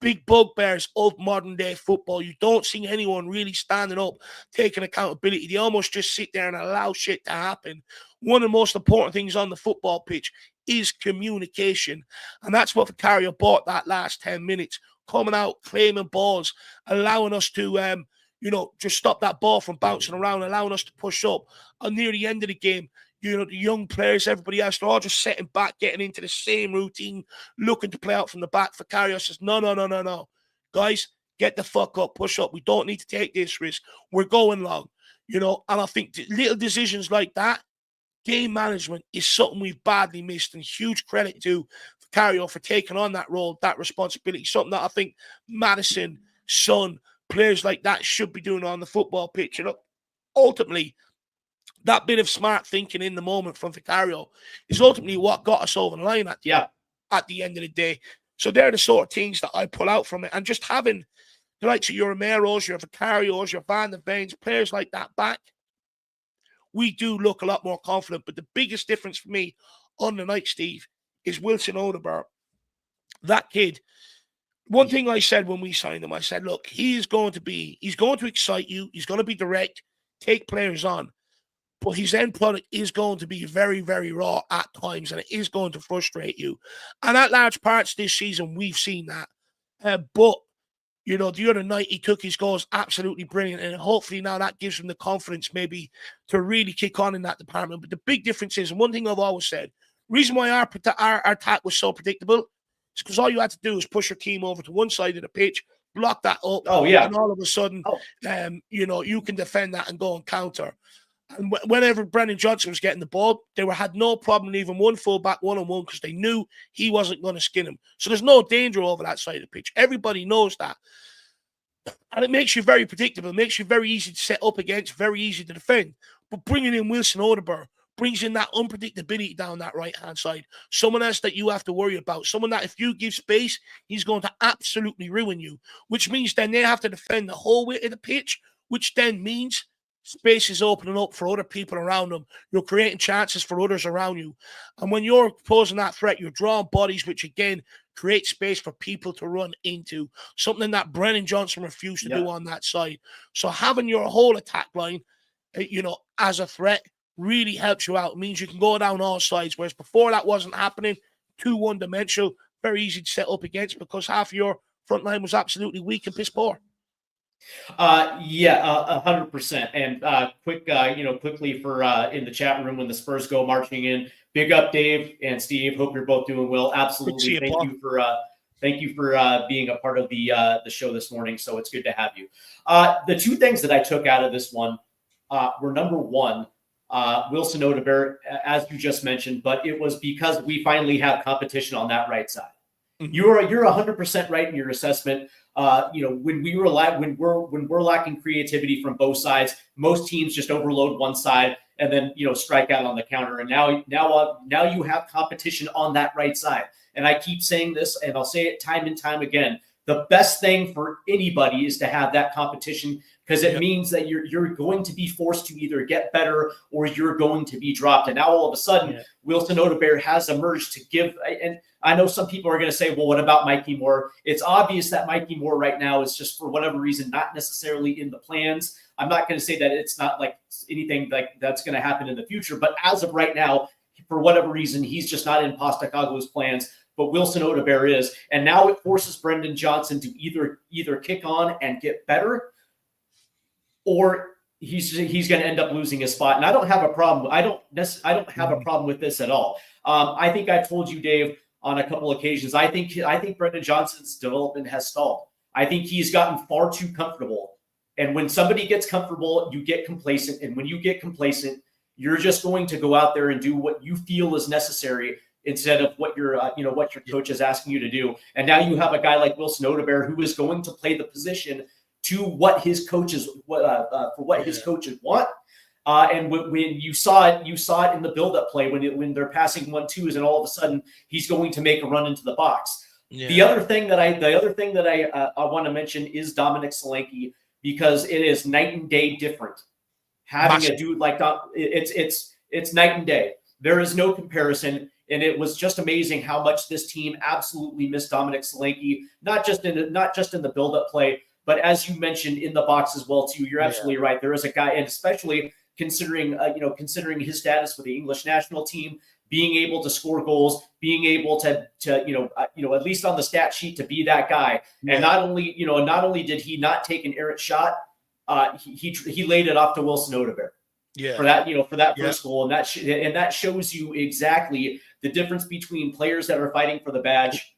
big bugbears of modern day football. You don't see anyone really standing up, taking accountability. They almost just sit there and allow shit to happen. One of the most important things on the football pitch is communication. And that's what Vicario bought that last 10 minutes. Coming out, claiming balls, allowing us to, just stop that ball from bouncing around, allowing us to push up. And near the end of the game, the young players, everybody else, they're all just sitting back, getting into the same routine, looking to play out from the back. Vicario says, no. Guys, get the fuck up, push up. We don't need to take this risk. We're going long, and I think little decisions like that, game management is something we've badly missed, and huge credit to Vicario for taking on that role, that responsibility, something that I think Madison, Son, players like that should be doing on the football pitch. Ultimately, that bit of smart thinking in the moment from Vicario is ultimately what got us over the line at the end of the day. So they're the sort of things that I pull out from it. And just having the likes of your Romeros, your Vicarios, your Van der Veens, players like that back, we do look a lot more confident. But the biggest difference for me on the night, Steve, is Wilson Odegaard. That kid, one thing I said when we signed him, I said, look, he's going to excite you. He's going to be direct, take players on. But his end product is going to be very, very raw at times, and it is going to frustrate you. And at large parts this season, we've seen that. But the other night he took his goals absolutely brilliant, and hopefully now that gives him the confidence maybe to really kick on in that department. But the big difference is, and one thing I've always said, reason why our attack was so predictable is because all you had to do was push your team over to one side of the pitch, block that up, and all of a sudden, you can defend that and go and counter. And whenever Brennan Johnson was getting the ball, they had no problem leaving one fullback one-on-one because they knew he wasn't going to skin him. So there's no danger over that side of the pitch. Everybody knows that. And it makes you very predictable. It makes you very easy to set up against, very easy to defend. But bringing in Wilson Odegaard brings in that unpredictability down that right-hand side. Someone else that you have to worry about. Someone that if you give space, he's going to absolutely ruin you, which means then they have to defend the whole way of the pitch, which then means space is opening up for other people around them. You're creating chances for others around you. And when you're posing that threat, you're drawing bodies, which again create space for people to run into. Something that Brennan Johnson refused to do on that side. So having your whole attack line, as a threat really helps you out. It means you can go down all sides, whereas before that wasn't happening. Too one-dimensional, very easy to set up against because half of your front line was absolutely weak and piss poor. 100%. And quickly for in the chat room when the Spurs go marching in. Big up, Dave and Steve. Hope you're both doing well. Absolutely. Thank you for being a part of the show this morning. So it's good to have you. The two things that I took out of this one were number one, Wilson Odegaard, as you just mentioned, but it was because we finally have competition on that right side. Mm-hmm. You're 100% right in your assessment. When we're lacking creativity from both sides, most teams just overload one side and then strike out on the counter. And now you have competition on that right side. And I keep saying this, and I'll say it time and time again. The best thing for anybody is to have that competition because it means that you're going to be forced to either get better or you're going to be dropped. And now all of a sudden, Wilson Odegaard has emerged to give. And I know some people are going to say, well, what about Mikey Moore? It's obvious that Mikey Moore right now is just for whatever reason not necessarily in the plans. I'm not going to say that it's not like anything like that's going to happen in the future. But as of right now, for whatever reason, he's just not in Postecoglou's plans. But Wilson Odegaard is. And now it forces Brendan Johnson to either kick on and get better, or he's going to end up losing his spot. And I don't have a problem. I don't have a problem with this at all. I think I told you, Dave, on a couple occasions. I think Brendan Johnson's development has stalled. I think he's gotten far too comfortable. And when somebody gets comfortable, you get complacent. And when you get complacent, you're just going to go out there and do what you feel is necessary instead of what your coach is asking you to do. And now you have a guy like Wilson Odobert who is going to play the position to what his coaches his coaches want. And when you saw it in the build-up play when they're passing 1-2s, and all of a sudden he's going to make a run into the box. Yeah. The other thing that I want to mention is Dominic Solanke, because it is night and day different. Having a dude like that, it's night and day. There is no comparison, and it was just amazing how much this team absolutely missed Dominic Solanke, not just in the build-up play, but as you mentioned in the box as well too. You're absolutely right. There is a guy, and especially considering his status with the English national team, being able to score goals, being able to at least on the stat sheet to be that guy. Yeah. And not only did he not take an errant shot, he laid it off to Wilson Odobert. Yeah. For that first goal, and that shows you exactly the difference between players that are fighting for the badge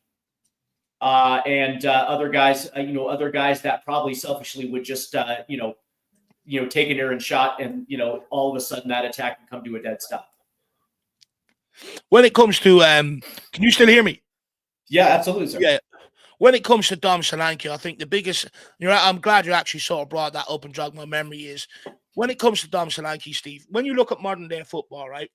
and other guys that probably selfishly would just take an errant shot, and all of a sudden that attack can come to a dead stop. When it comes to can you still hear me? Yeah, absolutely, sir. Yeah. When it comes to Dom Solanke, I think the biggest, I'm glad you actually sort of brought that up and jogged my memory, is when it comes to Dom Solanke, Steve, when you look at modern day football, right,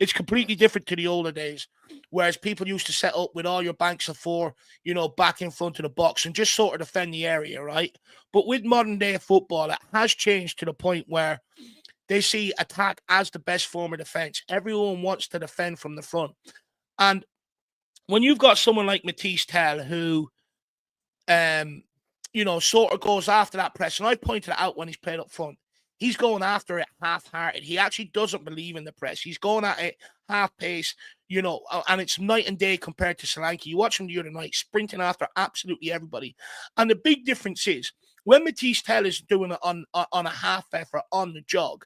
it's completely different to the older days, whereas people used to set up with all your banks of four, back in front of the box and just sort of defend the area, right? But with modern day football, it has changed to the point where they see attack as the best form of defense. Everyone wants to defend from the front. And when you've got someone like Matisse Tell who, sort of goes after that press, and I pointed it out when he's played up front, he's going after it half-hearted. He actually doesn't believe in the press. He's going at it half-pace, and it's night and day compared to Solanke. You watch him the other night, sprinting after absolutely everybody. And the big difference is, when Matisse Tell is doing it on a half effort on the jog,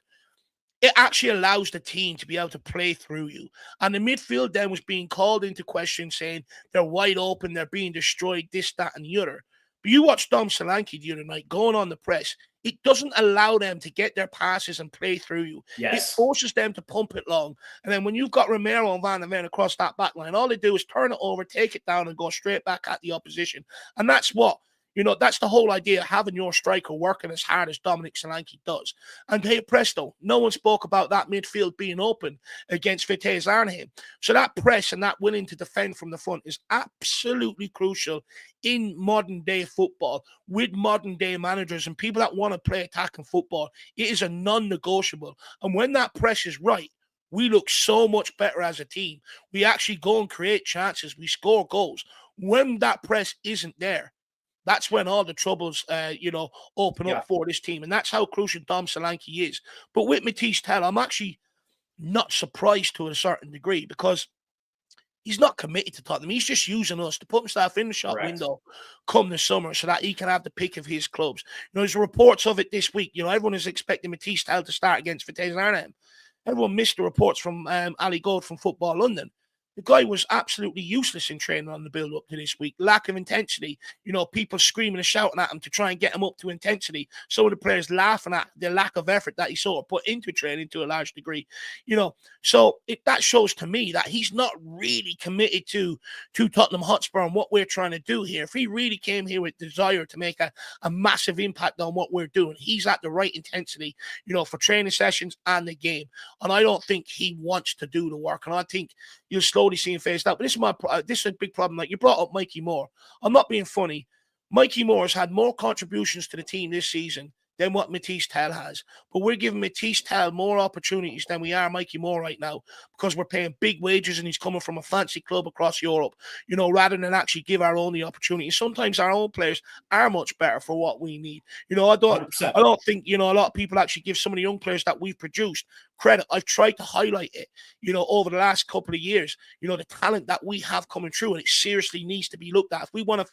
it actually allows the team to be able to play through you. And the midfield then was being called into question, saying they're wide open, they're being destroyed, this, that, and the other. But you watch Dom Solanke the other night going on the press. It doesn't allow them to get their passes and play through you. Yes. It forces them to pump it long. And then when you've got Romero and Van der Ven across that back line, all they do is turn it over, take it down, and go straight back at the opposition. And that's what that's the whole idea of having your striker working as hard as Dominic Solanke does. And hey, presto, no one spoke about that midfield being open against Vitesse Arnhem. So that press and that willing to defend from the front is absolutely crucial in modern day football with modern day managers and people that want to play attacking football. It is a non-negotiable. And when that press is right, we look so much better as a team. We actually go and create chances. We score goals. When that press isn't there, that's when all the troubles, open up for this team. And that's how crucial Dom Solanke is. But with Matisse Tell, I'm actually not surprised to a certain degree, because he's not committed to Tottenham. He's just using us to put himself in the shop window come the summer so that he can have the pick of his clubs. There's reports of it this week. Everyone is expecting Matisse Tell to start against Vitesse Arnhem. Everyone missed the reports from Ali Gold from Football London. The guy was absolutely useless in training on the build-up to this week. Lack of intensity. People screaming and shouting at him to try and get him up to intensity. Some of the players laughing at the lack of effort that he sort of put into training to a large degree. So that shows to me that he's not really committed to Tottenham Hotspur and what we're trying to do here. If he really came here with desire to make a massive impact on what we're doing, he's at the right intensity, for training sessions and the game. And I don't think he wants to do the work. And I think you'll slowly see him phased out. But this is a big problem. Like you brought up Mikey Moore. I'm not being funny. Mikey Moore has had more contributions to the team this season than what Matisse Tell has. But we're giving Matisse Tell more opportunities than we are Mikey Moore right now, because we're paying big wages and he's coming from a fancy club across Europe, rather than actually give our own the opportunity. Sometimes our own players are much better for what we need. I don't think, a lot of people actually give some of the young players that we've produced credit. I've tried to highlight it, over the last couple of years, the talent that we have coming through, and it seriously needs to be looked at. If we want to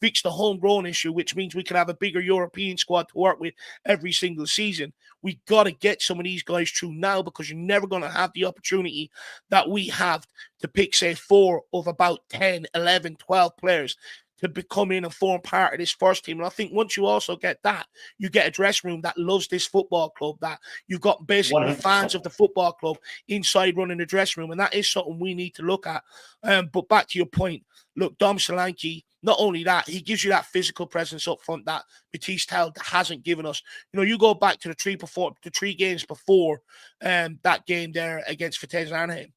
fix the homegrown issue, which means we can have a bigger European squad to work with every single season, we got to get some of these guys through now, because you're never going to have the opportunity that we have to pick, say, 4 of about 10, 11, 12 players to become in and form part of this first team. And I think once you also get that, you get a dressing room that loves this football club, that you've got basically 100%. fans of the football club inside running the dressing room. And that is something we need to look at. But back to your point, look, Dom Solanke, not only that, he gives you that physical presence up front that Batiste hasn't given us. You go back to the 3 games before that game there against Vitesse Arnhem.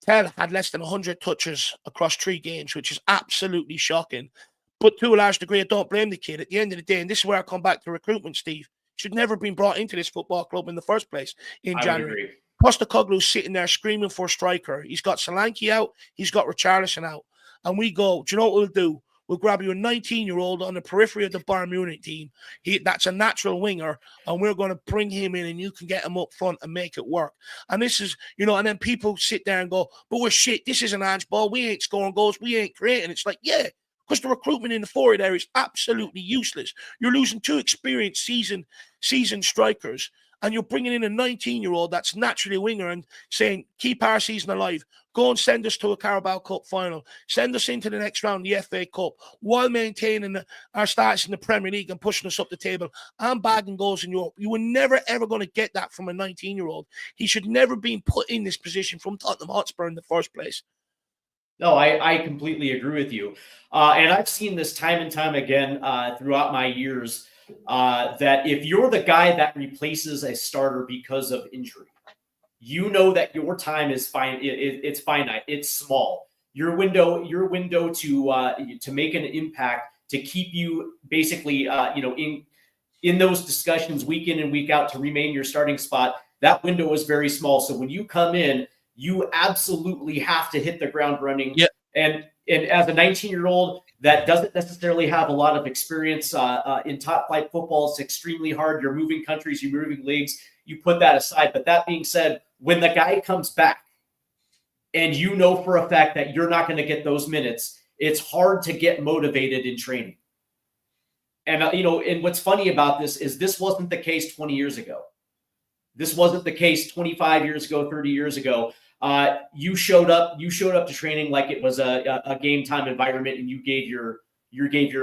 Tell had less than 100 touches across 3 games, which is absolutely shocking. But to a large degree, I don't blame the kid. At the end of the day, and this is where I come back to recruitment, Steve, should never have been brought into this football club in the first place in January. Postecoglou's sitting there screaming for a striker. He's got Solanke out. He's got Richarlison out. And we go, do you know what we'll do? We'll grab you a 19-year-old on the periphery of the Bayern Munich team. That's a natural winger, and we're going to bring him in, and you can get him up front and make it work. And this is, and then people sit there and go, but we're shit. This isn't Ange ball. We ain't scoring goals. We ain't creating. It's like, yeah, because the recruitment in the forward area is absolutely useless. You're losing 2 experienced seasoned strikers, and you're bringing in a 19-year-old that's naturally a winger and saying, keep our season alive. Go and send us to a Carabao Cup final. Send us into the next round, the FA Cup, while maintaining our status in the Premier League and pushing us up the table and bagging goals in Europe. You were never, ever going to get that from a 19-year-old. He should never have been put in this position from Tottenham Hotspur in the first place. No, I completely agree with you. And I've seen this time and time again throughout my years, that if you're the guy that replaces a starter because of injury, that your time is fine. It's finite. It's small. Your window to make an impact, to keep you basically, in those discussions week in and week out to remain your starting spot. That window is very small. So when you come in, you absolutely have to hit the ground running. Yep. And as a 19-year-old that doesn't necessarily have a lot of experience in top flight football, it's extremely hard. You're moving countries, you're moving leagues. You put that aside. But that being said, when the guy comes back and for a fact that you're not going to get those minutes, it's hard to get motivated in training. And, and what's funny about this wasn't the case 20 years ago. This wasn't the case 25 years ago, 30 years ago. You showed up to training like it was a game time environment, and you gave your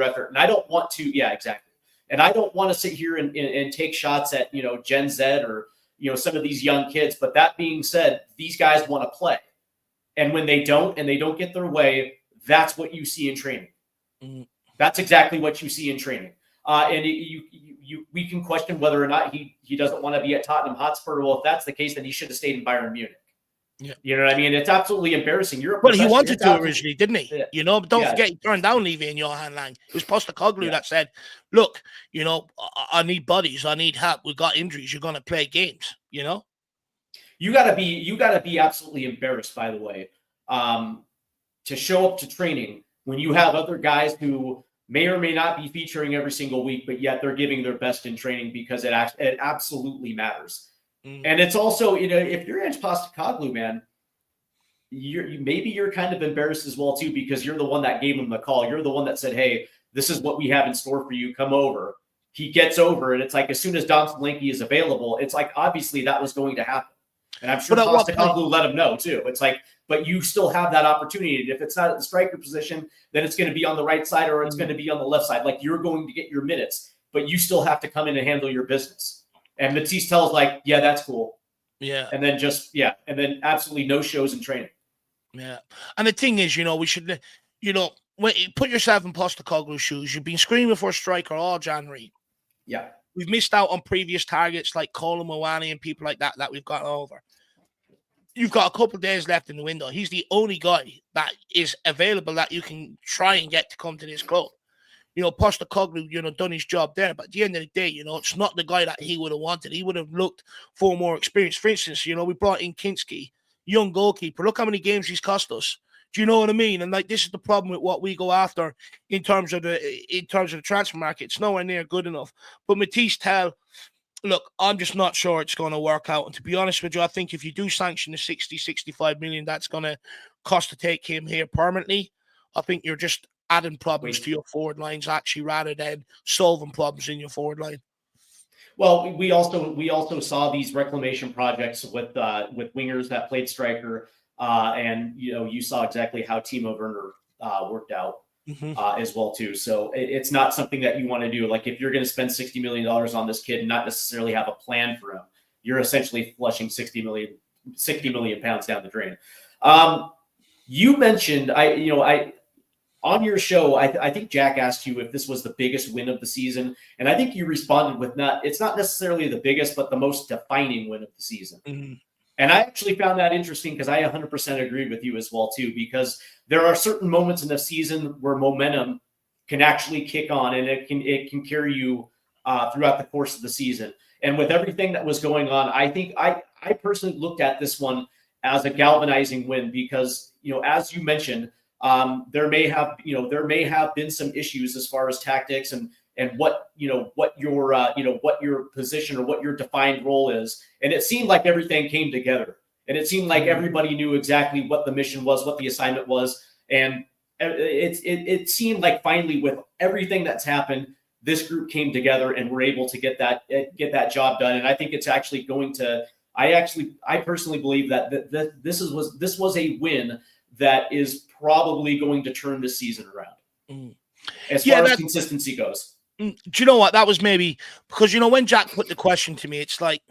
effort. And I don't want to, yeah, exactly. And I don't want to sit here and take shots at, Gen Z or, some of these young kids. But that being said, these guys want to play. And when they don't get their way, that's what you see in training. Mm-hmm. That's exactly what you see in training. And we can question whether or not he doesn't want to be at Tottenham Hotspur. Well, if that's the case, then he should have stayed in Bayern Munich. Yeah. You know what I mean? It's absolutely embarrassing. Well, he wanted to originally, didn't he? Yeah. But don't forget, he turned down Levy and Johan Lang. It was Postecoglou that said, look, I need bodies. I need help. We've got injuries. You're going to play games, You gotta be absolutely embarrassed, by the way, to show up to training when you have other guys who may or may not be featuring every single week, but yet they're giving their best in training because it absolutely matters. And it's also, if you're Ange Postecoglou, man, you're kind of embarrassed as well too, because you're the one that gave him the call. You're the one that said, "Hey, this is what we have in store for you. Come over." He gets over, and it's like as soon as Dom Solanke is available, it's like obviously that was going to happen, and I'm sure Postecoglou let him know too. It's like, but you still have that opportunity. If it's not at the striker position, then it's going to be on the right side or it's going to be on the left side. Like you're going to get your minutes, but you still have to come in and handle your business. And Matisse tells like, yeah, that's cool. Yeah. And then and then absolutely no shows in training. Yeah. And the thing is, we should, when you put yourself in Postecoglou's shoes, you've been screaming for a striker all January. Yeah. We've missed out on previous targets like Colin Mawani and people like that we've got over. You've got a couple of days left in the window. He's the only guy that is available that you can try and get to come to this club. Postecoglou, done his job there. But at the end of the day, it's not the guy that he would have wanted. He would have looked for more experience. For instance, we brought in Kinski, young goalkeeper. Look how many games he's cost us. Do you know what I mean? And this is the problem with what we go after in terms of the transfer market. It's nowhere near good enough. But Matisse Tell, Look, I'm just not sure it's going to work out. And to be honest with you, I think if you do sanction the 60, 65 million, that's going to cost to take him here permanently. I think you're just adding problems to Wait. your forward lines actually rather than solving problems in your forward line. Well, we also saw these reclamation projects with wingers that played striker, and you saw exactly how Timo Werner worked out Hmm. as well too. So it's not something that you want to do. Like if you're going to spend $60 million on this kid and not necessarily have a plan for him, you're essentially flushing 60 million pounds down the drain. You mentioned I on your show, I think Jack asked you if this was the biggest win of the season, and I think you responded with not. It's not necessarily the biggest, but the most defining win of the season. Hmm. And I actually found that interesting because I 100% agree with you as well too. Because there are certain moments in the season where momentum can actually kick on, and it can carry you throughout the course of the season. And with everything that was going on, I think I personally looked at this one as a galvanizing win because as you mentioned, there may have been some issues as far as tactics and what your position or what your defined role is. And it seemed like everything came together. And it seemed like everybody knew exactly what the mission was, what the assignment was. And it seemed like finally, with everything that's happened, this group came together and were able to get that job done. And I think it's actually going to. I personally believe that this was a win that is probably going to turn this season around Mm. as Yeah, far as consistency goes. do you know what? That was maybe because when Jack put the question to me, it's like,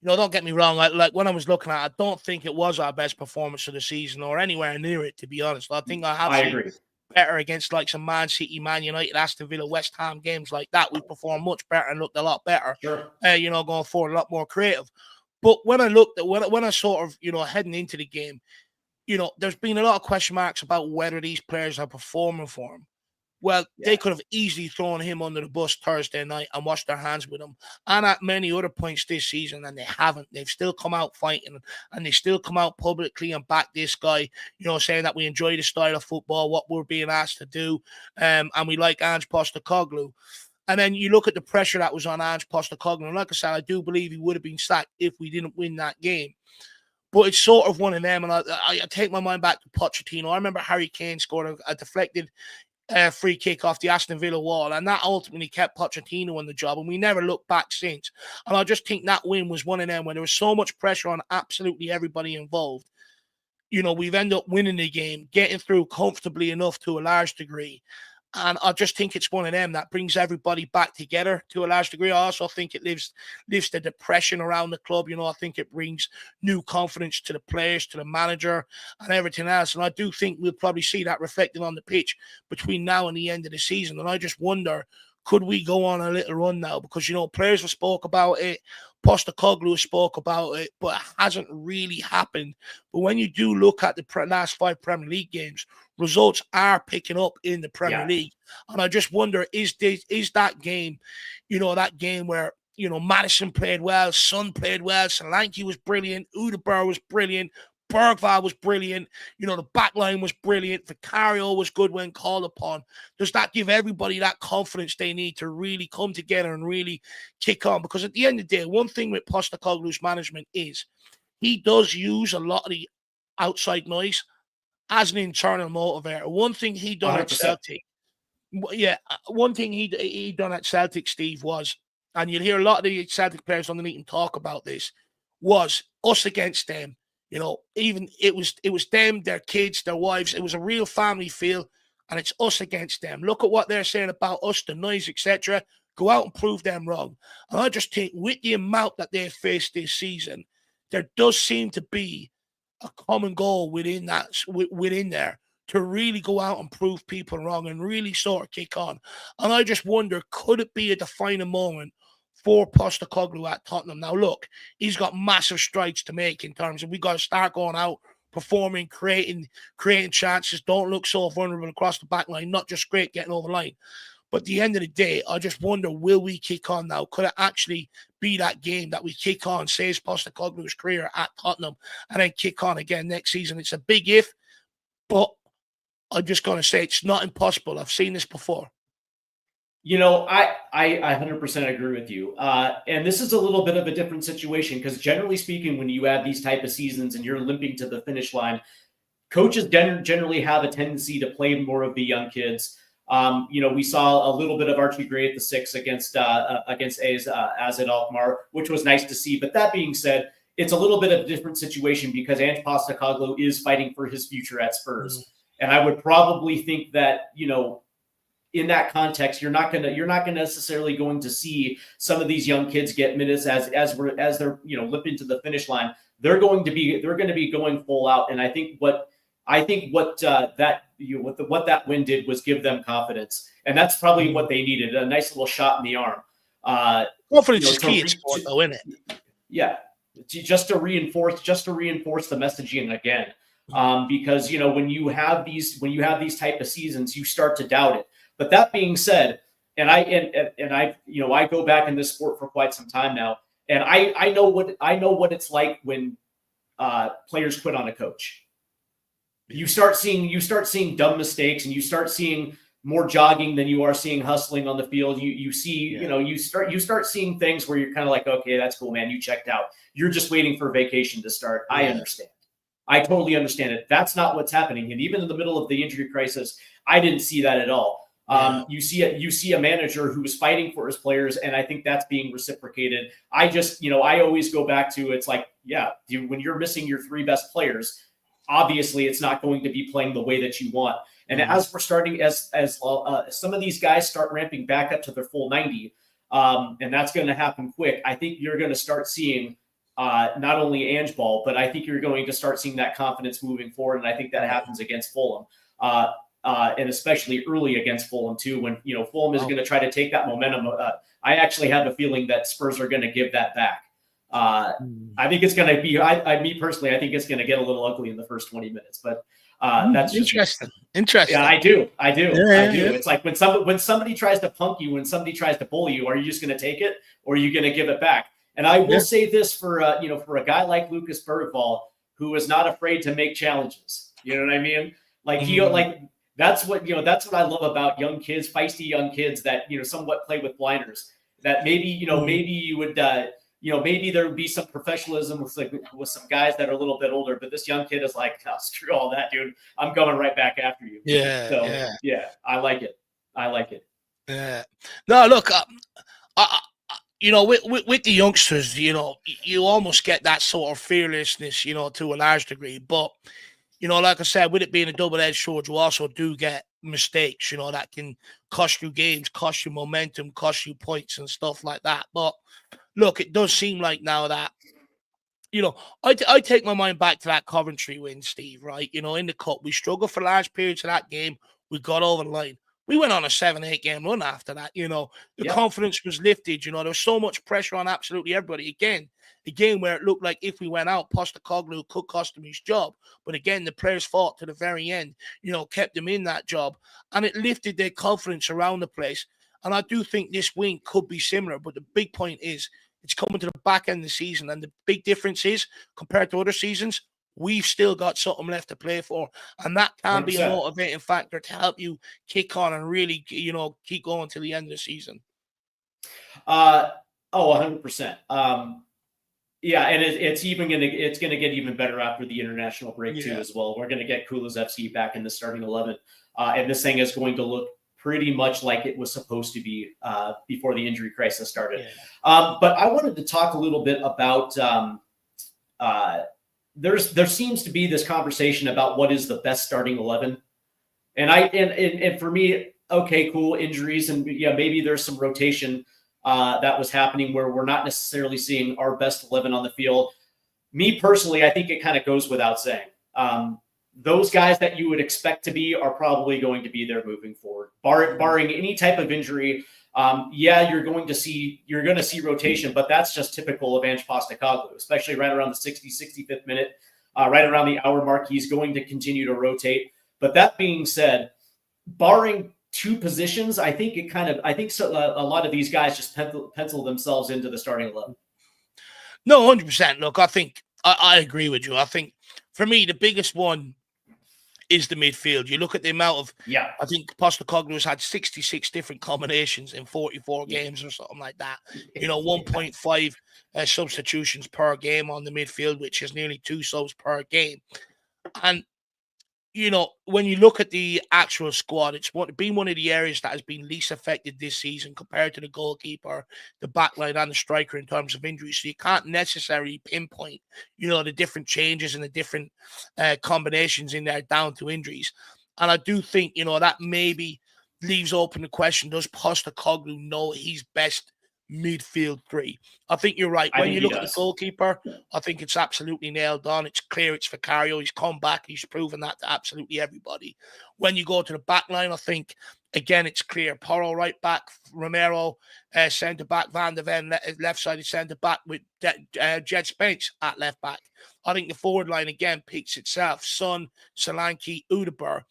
don't get me wrong. Like when I was looking at it, I don't think it was our best performance of the season or anywhere near it, to be honest. I think I have I seen agree. better against like some Man City, Man United, Aston Villa, West Ham games like that. We performed much better and looked a lot better. Sure. Going forward, a lot more creative. But when I looked at when I sort of heading into the game, there's been a lot of question marks about whether these players are performing for him. Well, Yeah. they could have easily thrown him under the bus Thursday night and washed their hands with him. And at many other points this season, and they haven't. They've still come out fighting, and they still come out publicly and back this guy, saying that we enjoy the style of football, what we're being asked to do, and we like Ange Postecoglou. And then you look at the pressure that was on Ange Postecoglou. And like I said, I do believe he would have been sacked if we didn't win that game. But it's sort of one of them, and I take my mind back to Pochettino. I remember Harry Kane scored a deflected free kick off the Aston Villa wall, and that ultimately kept Pochettino on the job, and we never looked back since. And I just think that win was one of them when there was so much pressure on absolutely everybody involved. We've ended up winning the game, getting through comfortably enough to a large degree. And I just think it's one of them that brings everybody back together to a large degree. I also think it lifts the depression around the club. I think it brings new confidence to the players, to the manager, and everything else. And I do think we'll probably see that reflected on the pitch between now and the end of the season. And I just wonder, could we go on a little run now? Because, players have spoke about it. Postecoglou spoke about it, but it hasn't really happened. But when you do look at the last 5 Premier League games, results are picking up in the Premier League. And I just wonder, is that game, that game where, Madison played well, Son played well, Solanke was brilliant, Udebur was brilliant, Bergvall was brilliant, the back line was brilliant, Vicario was good when called upon. Does that give everybody that confidence they need to really come together and really kick on? Because at the end of the day, one thing with Postecoglou's management is he does use a lot of the outside noise as an internal motivator. One thing he done 100%. one thing he done at Celtic, Steve, was, and you'll hear a lot of the Celtic players underneath him talk about this, was us against them. Even it was them, their kids, their wives. It was a real family feel, and it's us against them. Look at what they're saying about us, the noise, etc. Go out and prove them wrong. And I just think with the amount that they've faced this season, there does seem to be a common goal within there to really go out and prove people wrong and really sort of kick on. And I just wonder, could it be a defining moment for Postecoglou at Tottenham? Now, look, he's got massive strides to make in terms of we got to start going out, performing, creating chances, don't look so vulnerable across the back line, not just great getting over the line. But at the end of the day, I just wonder, will we kick on now? Could it actually be that game that we kick on, saves Postecoglou's career at Tottenham, and then kick on again next season? It's a big if, but I'm just going to say it's not impossible. I've seen this before. I 100% agree with you. And this is a little bit of a different situation because generally speaking, when you have these type of seasons and you're limping to the finish line, coaches generally have a tendency to play more of the young kids. We saw a little bit of Archie Gray at the 6 against AZ Alkmaar, which was nice to see. But that being said, it's a little bit of a different situation because Ange Postecoglou is fighting for his future at Spurs. And I would probably think that, in that context, you're not necessarily going to see some of these young kids get minutes as they're limping to the finish line. They're going to be going full out, and I think what that win did was give them confidence, and that's probably what they needed, a nice little shot in the arm. Confidence is key in sport, though, isn't it? Yeah, just to reinforce the messaging again, because when you have these type of seasons, you start to doubt it. But that being said, I go back in this sport for quite some time now, and I know what it's like when players quit on a coach. You start seeing dumb mistakes, and you start seeing more jogging than you are seeing hustling on the field. You start seeing things where you're kind of like, okay, that's cool, man. You checked out. You're just waiting for vacation to start. I understand. I totally understand it. That's not what's happening. And even in the middle of the injury crisis, I didn't see that at all. You see a manager who is fighting for his players, and I think that's being reciprocated. I always go back to, it's like, when you're missing your 3 best players, obviously it's not going to be playing the way that you want. And as we're starting, as some of these guys start ramping back up to their full 90, and that's going to happen quick, I think you're going to start seeing not only Ange ball, but I think you're going to start seeing that confidence moving forward. And I think that happens against Fulham. And especially early against Fulham too, when Fulham is going to try to take that momentum. I actually have a feeling that Spurs are going to give that back. I think it's going to be. Me personally, I think it's going to get a little ugly in the first 20 minutes. But that's interesting. Yeah, I do. Yeah. It's like when somebody tries to punk you, when somebody tries to bully you, are you just going to take it, or are you going to give it back? And I will say this for a guy like Lucas Bergvall, who is not afraid to make challenges. You know what I mean? Like that's what I love about young kids, feisty young kids that somewhat play with blinders. That maybe maybe you would maybe there would be some professionalism with some guys that are a little bit older, but this young kid is like, oh, screw all that, dude. I'm going right back after you. Yeah, I like it. Yeah. No, look, with the youngsters, you almost get that sort of fearlessness, to a large degree. But, like I said, with it being a double-edged sword, you also do get mistakes, that can cost you games, cost you momentum, cost you points and stuff like that. But look, it does seem like now that, I take my mind back to that Coventry win, Steve, right? In the cup, we struggled for large periods of that game. We got over the line. We went on a 7-8 game run after that. The confidence was lifted. There was so much pressure on absolutely everybody. Again, where it looked like if we went out, Postecoglou could cost him his job. But again, the players fought to the very end, kept them in that job. And it lifted their confidence around the place. And I do think this win could be similar. But the big point is it's coming to the back end of the season. And the big difference is, compared to other seasons, we've still got something left to play for. And that can 100%. Be a motivating factor to help you kick on and really, keep going to the end of the season. 100%. Yeah, and it's going to get even better after the international break too as well. We're going to get Kulusevski back in the starting 11. And this thing is going to look pretty much like it was supposed to be before the injury crisis started. But I wanted to talk a little bit about there seems to be this conversation about what is the best starting 11. And for me, okay, cool, injuries, and maybe there's some rotation that was happening where we're not necessarily seeing our best 11 on the field. Me personally, I think it kind of goes without saying. Those guys that you would expect to be are probably going to be there moving forward, barring any type of injury. You're going to see rotation, but that's just typical of Ange Postecoglou, especially right around the 65th minute, right around the hour mark. He's going to continue to rotate. But that being said, barring 2 positions, I think a lot of these guys just pencil themselves into the starting 11. No, 100%. Look, I think I agree with you. I think for me, the biggest one is the midfield. You look at the amount of, Yeah. I think Postecoglou has had 66 different combinations in 44 games or something like that. 1.5 substitutions per game on the midfield, which is nearly 2 subs per game. And when you look at the actual squad, it's been one of the areas that has been least affected this season compared to the goalkeeper, the backline, and the striker in terms of injuries. So you can't necessarily pinpoint, the different changes and the different combinations in there down to injuries. And I do think, that maybe leaves open the question, does Postecoglou know his best midfield three? I think you're right. When you look at the goalkeeper, I think it's absolutely nailed on. It's clear it's Vicario. He's come back. He's proven that to absolutely everybody. When you go to the back line, I think, again, it's clear. Porro right back, Romero centre back, Van de Ven left-sided centre back with Jed Spence at left back. I think the forward line, again, picks itself. Son, Solanke, Udebur.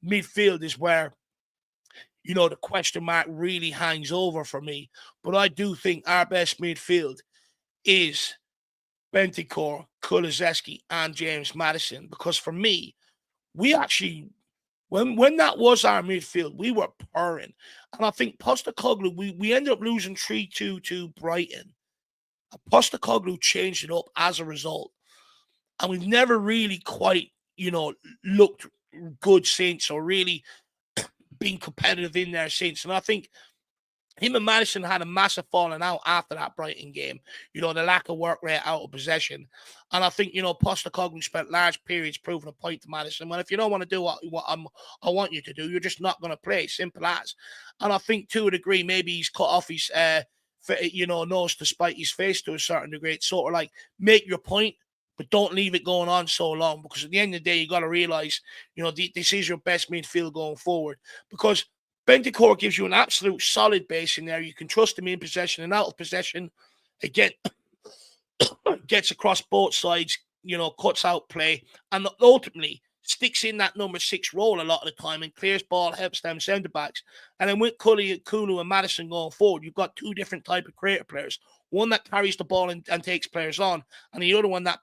Midfield is where the question mark really hangs over for me. But I do think our best midfield is Bentancur, Kulusevski, and James Maddison. Because for me, we actually, when that was our midfield, we were purring. And I think Postecoglou, we ended up losing 3-2 to Brighton. And Postecoglou changed it up as a result. And we've never really quite, looked good since, or really been competitive in there since. And I think him and Maddison had a massive falling out after that Brighton game. The lack of work rate out of possession. And I think, Postecoglou spent large periods proving a point to Maddison. Well, if you don't want to do what I want you to do, you're just not going to play. Simple as. And I think to a degree, maybe he's cut off his, nose to spite his face to a certain degree. It's sort of like, make your point, but don't leave it going on so long, because at the end of the day, you got to realize, this is your best midfield going forward, because Bentancur gives you an absolute solid base in there. You can trust him in possession and out of possession. Again, gets across both sides, cuts out play, and ultimately sticks in that number 6 role a lot of the time and clears ball, helps them centre backs. And then with Kulu and Maddison going forward, you've got 2 different type of creator players. One that carries the ball and takes players on, and the other one that,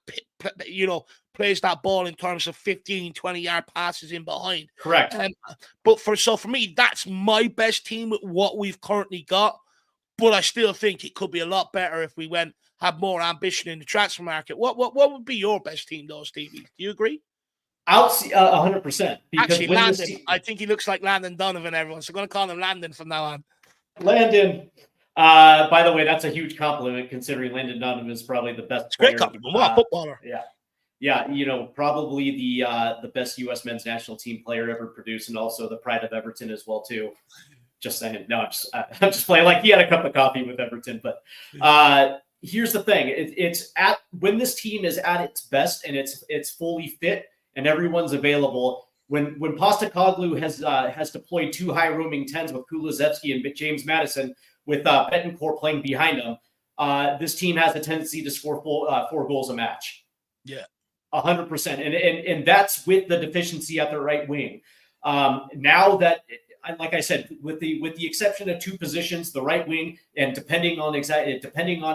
plays that ball in terms of 15, 20-yard passes in behind. Correct. But for me, that's my best team with what we've currently got. But I still think it could be a lot better if we had more ambition in the transfer market. What would be your best team, though, Stevie? Do you agree? I'll see 100%. Actually, Landon. I think he looks like Landon Donovan, everyone. So I'm going to call him Landon from now on. Landon. By the way, that's a huge compliment, considering Landon Donovan is probably the best player. Great compliment. What a footballer. Yeah, probably the best U.S. men's national team player ever produced, and also the pride of Everton as well too. Just saying. No, I'm just playing. Like, he had a cup of coffee with Everton, but here's the thing: it's at when this team is at its best and it's fully fit and everyone's available. When Postecoglou has deployed 2 high roaming 10s with Kulusevski and James Maddison, with Bentancur playing behind him, this team has a tendency to score 4 goals a match. Yeah, 100%, and that's with the deficiency at the right wing. Now that, like I said, with the exception of 2 positions, the right wing, and depending on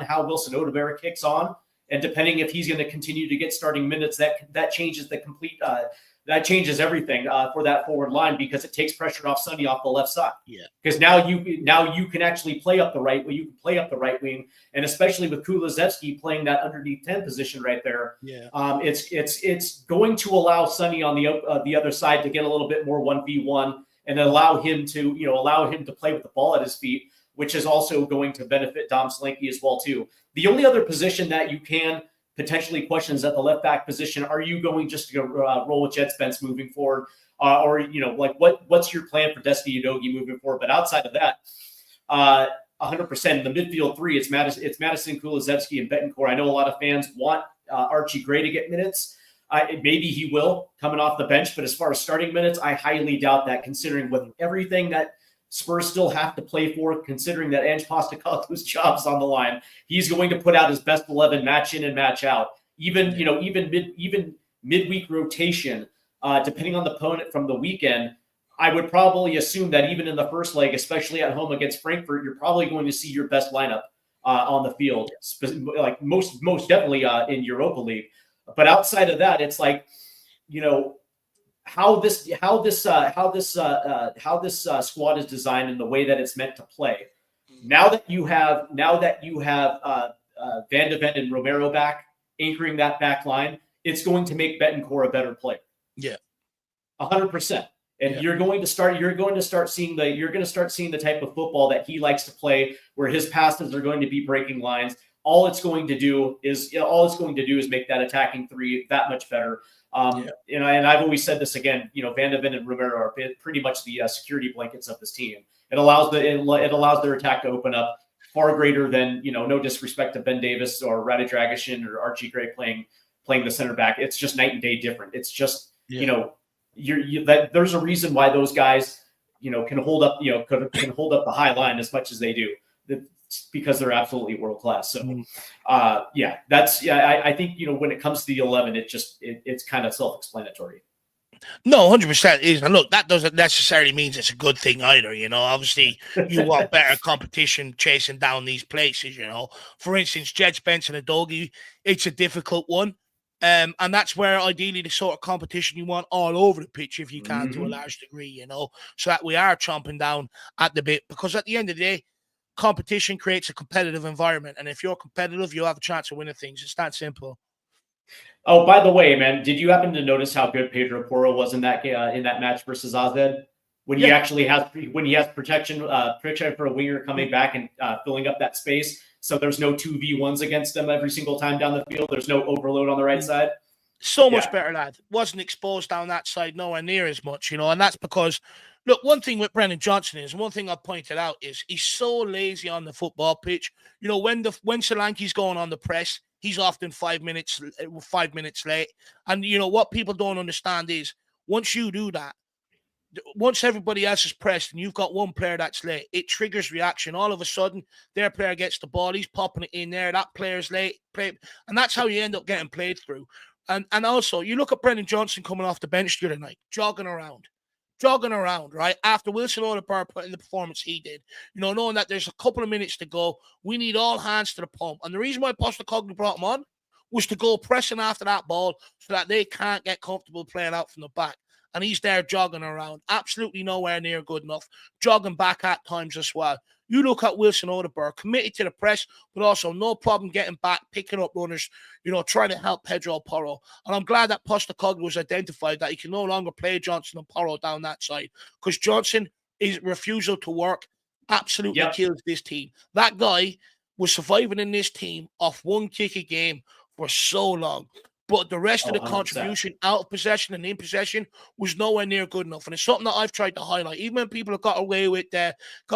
how Wilson Odobert kicks on, and depending if he's going to continue to get starting minutes, that changes the complete. That changes everything for that forward line, because it takes pressure off Sonny off the left side. Yeah. Because now you can actually play up the right wing. You can play up the right wing, and especially with Kulusevski playing that underneath 10 position right there. Yeah. It's going to allow Sonny on the other side to get a little bit more 1v1, and allow him to play with the ball at his feet, which is also going to benefit Dom Solanke as well too. The only other position that you can potentially questions at the left back position. Are you going just to go roll with Jed Spence moving forward? Or what's your plan for Destiny Udogie moving forward? But outside of that, 100%, the midfield 3, it's Maddison, Kulusevski, and Bentancur. I know a lot of fans want Archie Gray to get minutes. Maybe he will coming off the bench, but as far as starting minutes, I highly doubt that, considering with everything that Spurs still have to play for, considering that Ange Postecoglou's job's on the line. He's going to put out his best 11 match in and match out. Even midweek rotation, depending on the opponent from the weekend, I would probably assume that even in the first leg, especially at home against Frankfurt, you're probably going to see your best lineup on the field, like most definitely in Europa League. But outside of that, it's like, how this squad is designed and the way that it's meant to play. Now that you have Van de Ven and Romero back anchoring that back line, it's going to make Betancourt a better player. Yeah, 100%. And you're going to start seeing the type of football that he likes to play, where his passes are going to be breaking lines. All it's going to do is make that attacking three that much better. And I've always said this again. Van de Ven and Romero are pretty much the security blankets of this team. It allows their attack to open up far greater than, no disrespect to Ben Davis or Rade Dragic or Archie Gray playing the center back. It's just night and day different. It's just there's a reason why those guys can hold up can hold up the high line as much as they do. It's because they're absolutely world class. So I think when it comes to the 11, it's kind of self-explanatory. No, 100% is. And look, that doesn't necessarily mean it's a good thing either. Obviously you want better competition chasing down these places. For instance, Jed Spence and Udogie, it's a difficult one. And that's where ideally the sort of competition you want all over the pitch, if you can, to a large degree, so that we are chomping down at the bit, because at the end of the day, competition creates a competitive environment. And if you're competitive, you'll have a chance of winning things. It's that simple. Oh, by the way, man, did you happen to notice how good Pedro Porro was in that match versus AZ? When he actually has protection for a winger coming back and filling up that space, so there's no 2v1s against him every single time down the field. There's no overload on the right side. So much better, lad. Wasn't exposed down that side nowhere near as much, and that's because, look, one thing with Brennan Johnson is, one thing I've pointed out is he's so lazy on the football pitch. When Solanke's going on the press, he's often 5 minutes late. And what people don't understand is, once you do that, once everybody else is pressed and you've got one player that's late, it triggers reaction. All of a sudden, their player gets the ball, he's popping it in there, that player's late, and that's how you end up getting played through. And also, you look at Brendan Johnson coming off the bench the other night, jogging around, right? After Wilson Odegaard put in the performance he did, knowing that there's a couple of minutes to go, we need all hands to the pump. And the reason why Postecoglou brought him on was to go pressing after that ball so that they can't get comfortable playing out from the back. And he's there jogging around, absolutely nowhere near good enough, jogging back at times as well. You look at Wilson Odegaard, committed to the press, but also no problem getting back, picking up runners, trying to help Pedro Porro. And I'm glad that Postecoglou has identified that he can no longer play Johnson and Porro down that side, because Johnson, his refusal to work absolutely kills this team. That guy was surviving in this team off one kick a game for so long. But the rest of the 100%. Contribution out of possession and in possession was nowhere near good enough. And it's something that I've tried to highlight. Even when people have got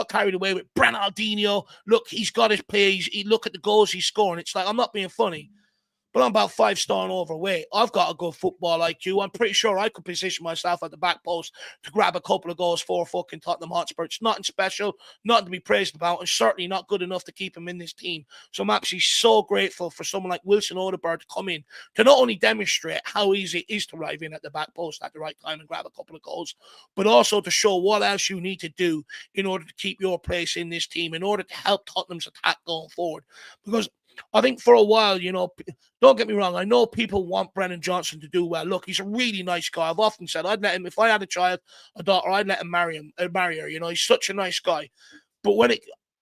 carried away with Bernardinho, look, he's got his plays. Look at the goals he's scoring. It's like, I'm not being funny, but I'm about 5 stone overweight. I've got a good football IQ. I'm pretty sure I could position myself at the back post to grab a couple of goals for fucking Tottenham Hotspur. It's nothing special, nothing to be praised about, and certainly not good enough to keep him in this team. So I'm actually so grateful for someone like Wilson Odegaard to come in to not only demonstrate how easy it is to arrive in at the back post at the right time and grab a couple of goals, but also to show what else you need to do in order to keep your place in this team, in order to help Tottenham's attack going forward. Because I think for a while, don't get me wrong, I know people want Brennan Johnson to do well. Look, he's a really nice guy. I've often said I'd let him, if I had a daughter, I'd let him marry her. He's such a nice guy. But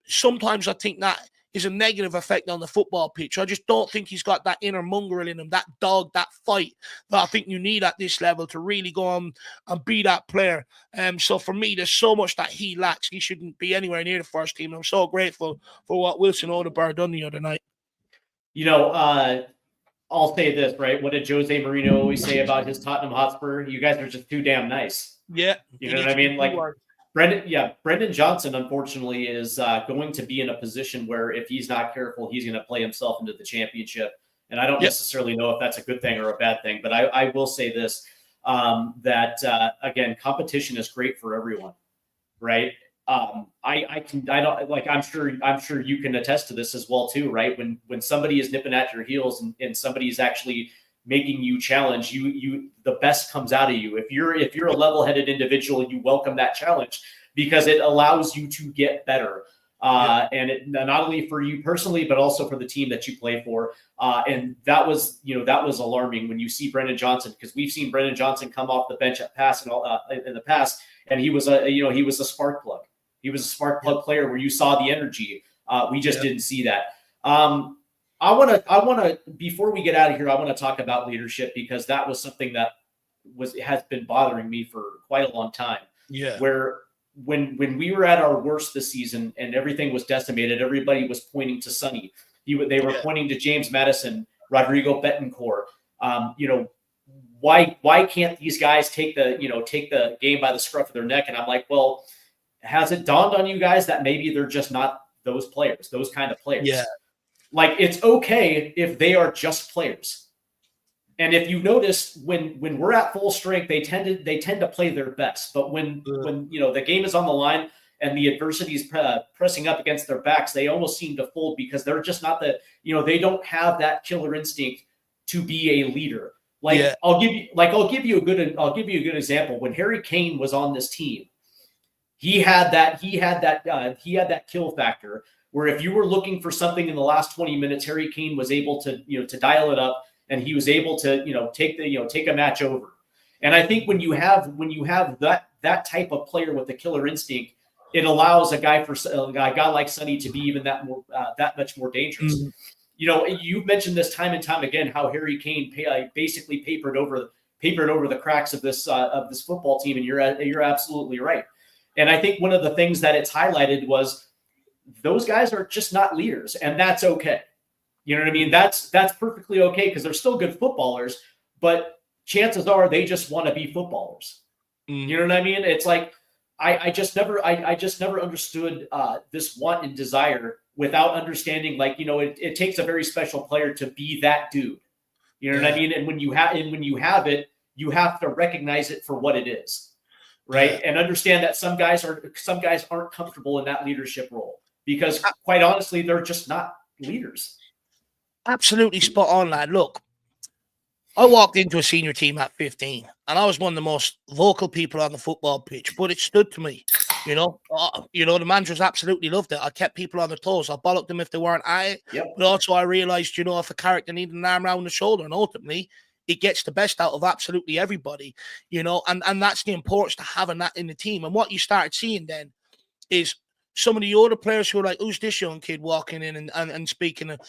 sometimes I think that is a negative effect on the football pitch. I just don't think he's got that inner mongrel in him, that dog, that fight that I think you need at this level to really go on and be that player. So for me, there's so much that he lacks. He shouldn't be anywhere near the first team. I'm so grateful for what Wilson Odegaard done the other night. I'll say this, right? What did Jose Mourinho always say about his Tottenham Hotspur? You guys are just too damn nice. Yeah. You know what I mean? Like Brendan Johnson, unfortunately, is going to be in a position where if he's not careful, he's going to play himself into the championship. And I don't necessarily know if that's a good thing or a bad thing, but I will say this, that again, competition is great for everyone, right? I'm sure you can attest to this as well too, right? When somebody is nipping at your heels and somebody is actually making you challenge, the best comes out of you. If you're a level-headed individual, you welcome that challenge because it allows you to get better. And not only for you personally, but also for the team that you play for. And that was alarming when you see Brendan Johnson, because we've seen Brendan Johnson come off the bench at pass and in the past, and he was a spark plug. He was a spark plug player where you saw the energy. We just didn't see that. I want to before we get out of here, I want to talk about leadership, because that was something that has been bothering me for quite a long time. Yeah. Where when we were at our worst this season and everything was decimated, everybody was pointing to Sonny. They were pointing to James Madison, Rodrigo Betancourt. Why can't these guys take the game by the scruff of their neck? And I'm like, well, has it dawned on you guys that maybe they're just not those players, those kind of players? Yeah. Like, it's okay if they are just players. And if you notice, when we're at full strength, they tend to play their best. But when the game is on the line and the adversity is pressing up against their backs, they almost seem to fold, because they're just not they don't have that killer instinct to be a leader. I'll give you a good example. When Harry Kane was on this team, he had that kill factor, where if you were looking for something in the last 20 minutes, Harry Kane was able to dial it up, and he was able to take a match over. And I think when you have that type of player with the killer instinct, it allows a guy like Sonny to be even that much more dangerous. Mm-hmm. You've mentioned this time and time again, how Harry Kane basically papered over the cracks of this football team, and you're absolutely right. And I think one of the things that it's highlighted was those guys are just not leaders, and that's okay. You know what I mean? That's perfectly okay, because they're still good footballers, but chances are they just want to be footballers. You know what I mean? It's like I just never understood this want and desire, without understanding, it takes a very special player to be that dude. You know what I mean? And when you have it, you have to recognize it for what it is, right? And understand that some guys aren't comfortable in that leadership role, because quite honestly, they're just not leaders. Absolutely spot on, lad. Look, I walked into a senior team at 15, and I was one of the most vocal people on the football pitch, but it stood to me. The managers absolutely loved it. I kept people on their toes. I bollocked them if they weren't at it. Yep. But also I realized, if a character needed an arm around the shoulder, and ultimately it gets the best out of absolutely everybody, and that's the importance to having that in the team. And what you started seeing then is some of the older players who are like, who's this young kid walking in and speaking and,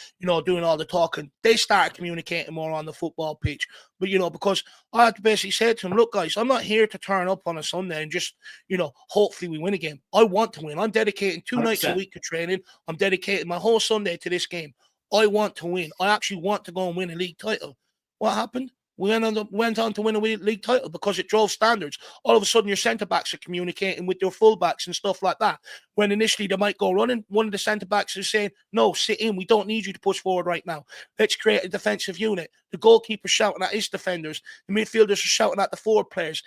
doing all the talking, they started communicating more on the football pitch. But, because I had to basically say to them, look, guys, I'm not here to turn up on a Sunday and just, hopefully we win a game. I want to win. I'm dedicating 2 nights a week to training. I'm dedicating my whole Sunday to this game. I want to win. I actually want to go and win a league title. What happened? We went on to win a league title because it drove standards. All of a sudden, your centre-backs are communicating with your full-backs and stuff like that. When initially they might go running, one of the centre-backs is saying, no, sit in. We don't need you to push forward right now. Let's create a defensive unit. The goalkeeper's shouting at his defenders. The midfielders are shouting at the forward players,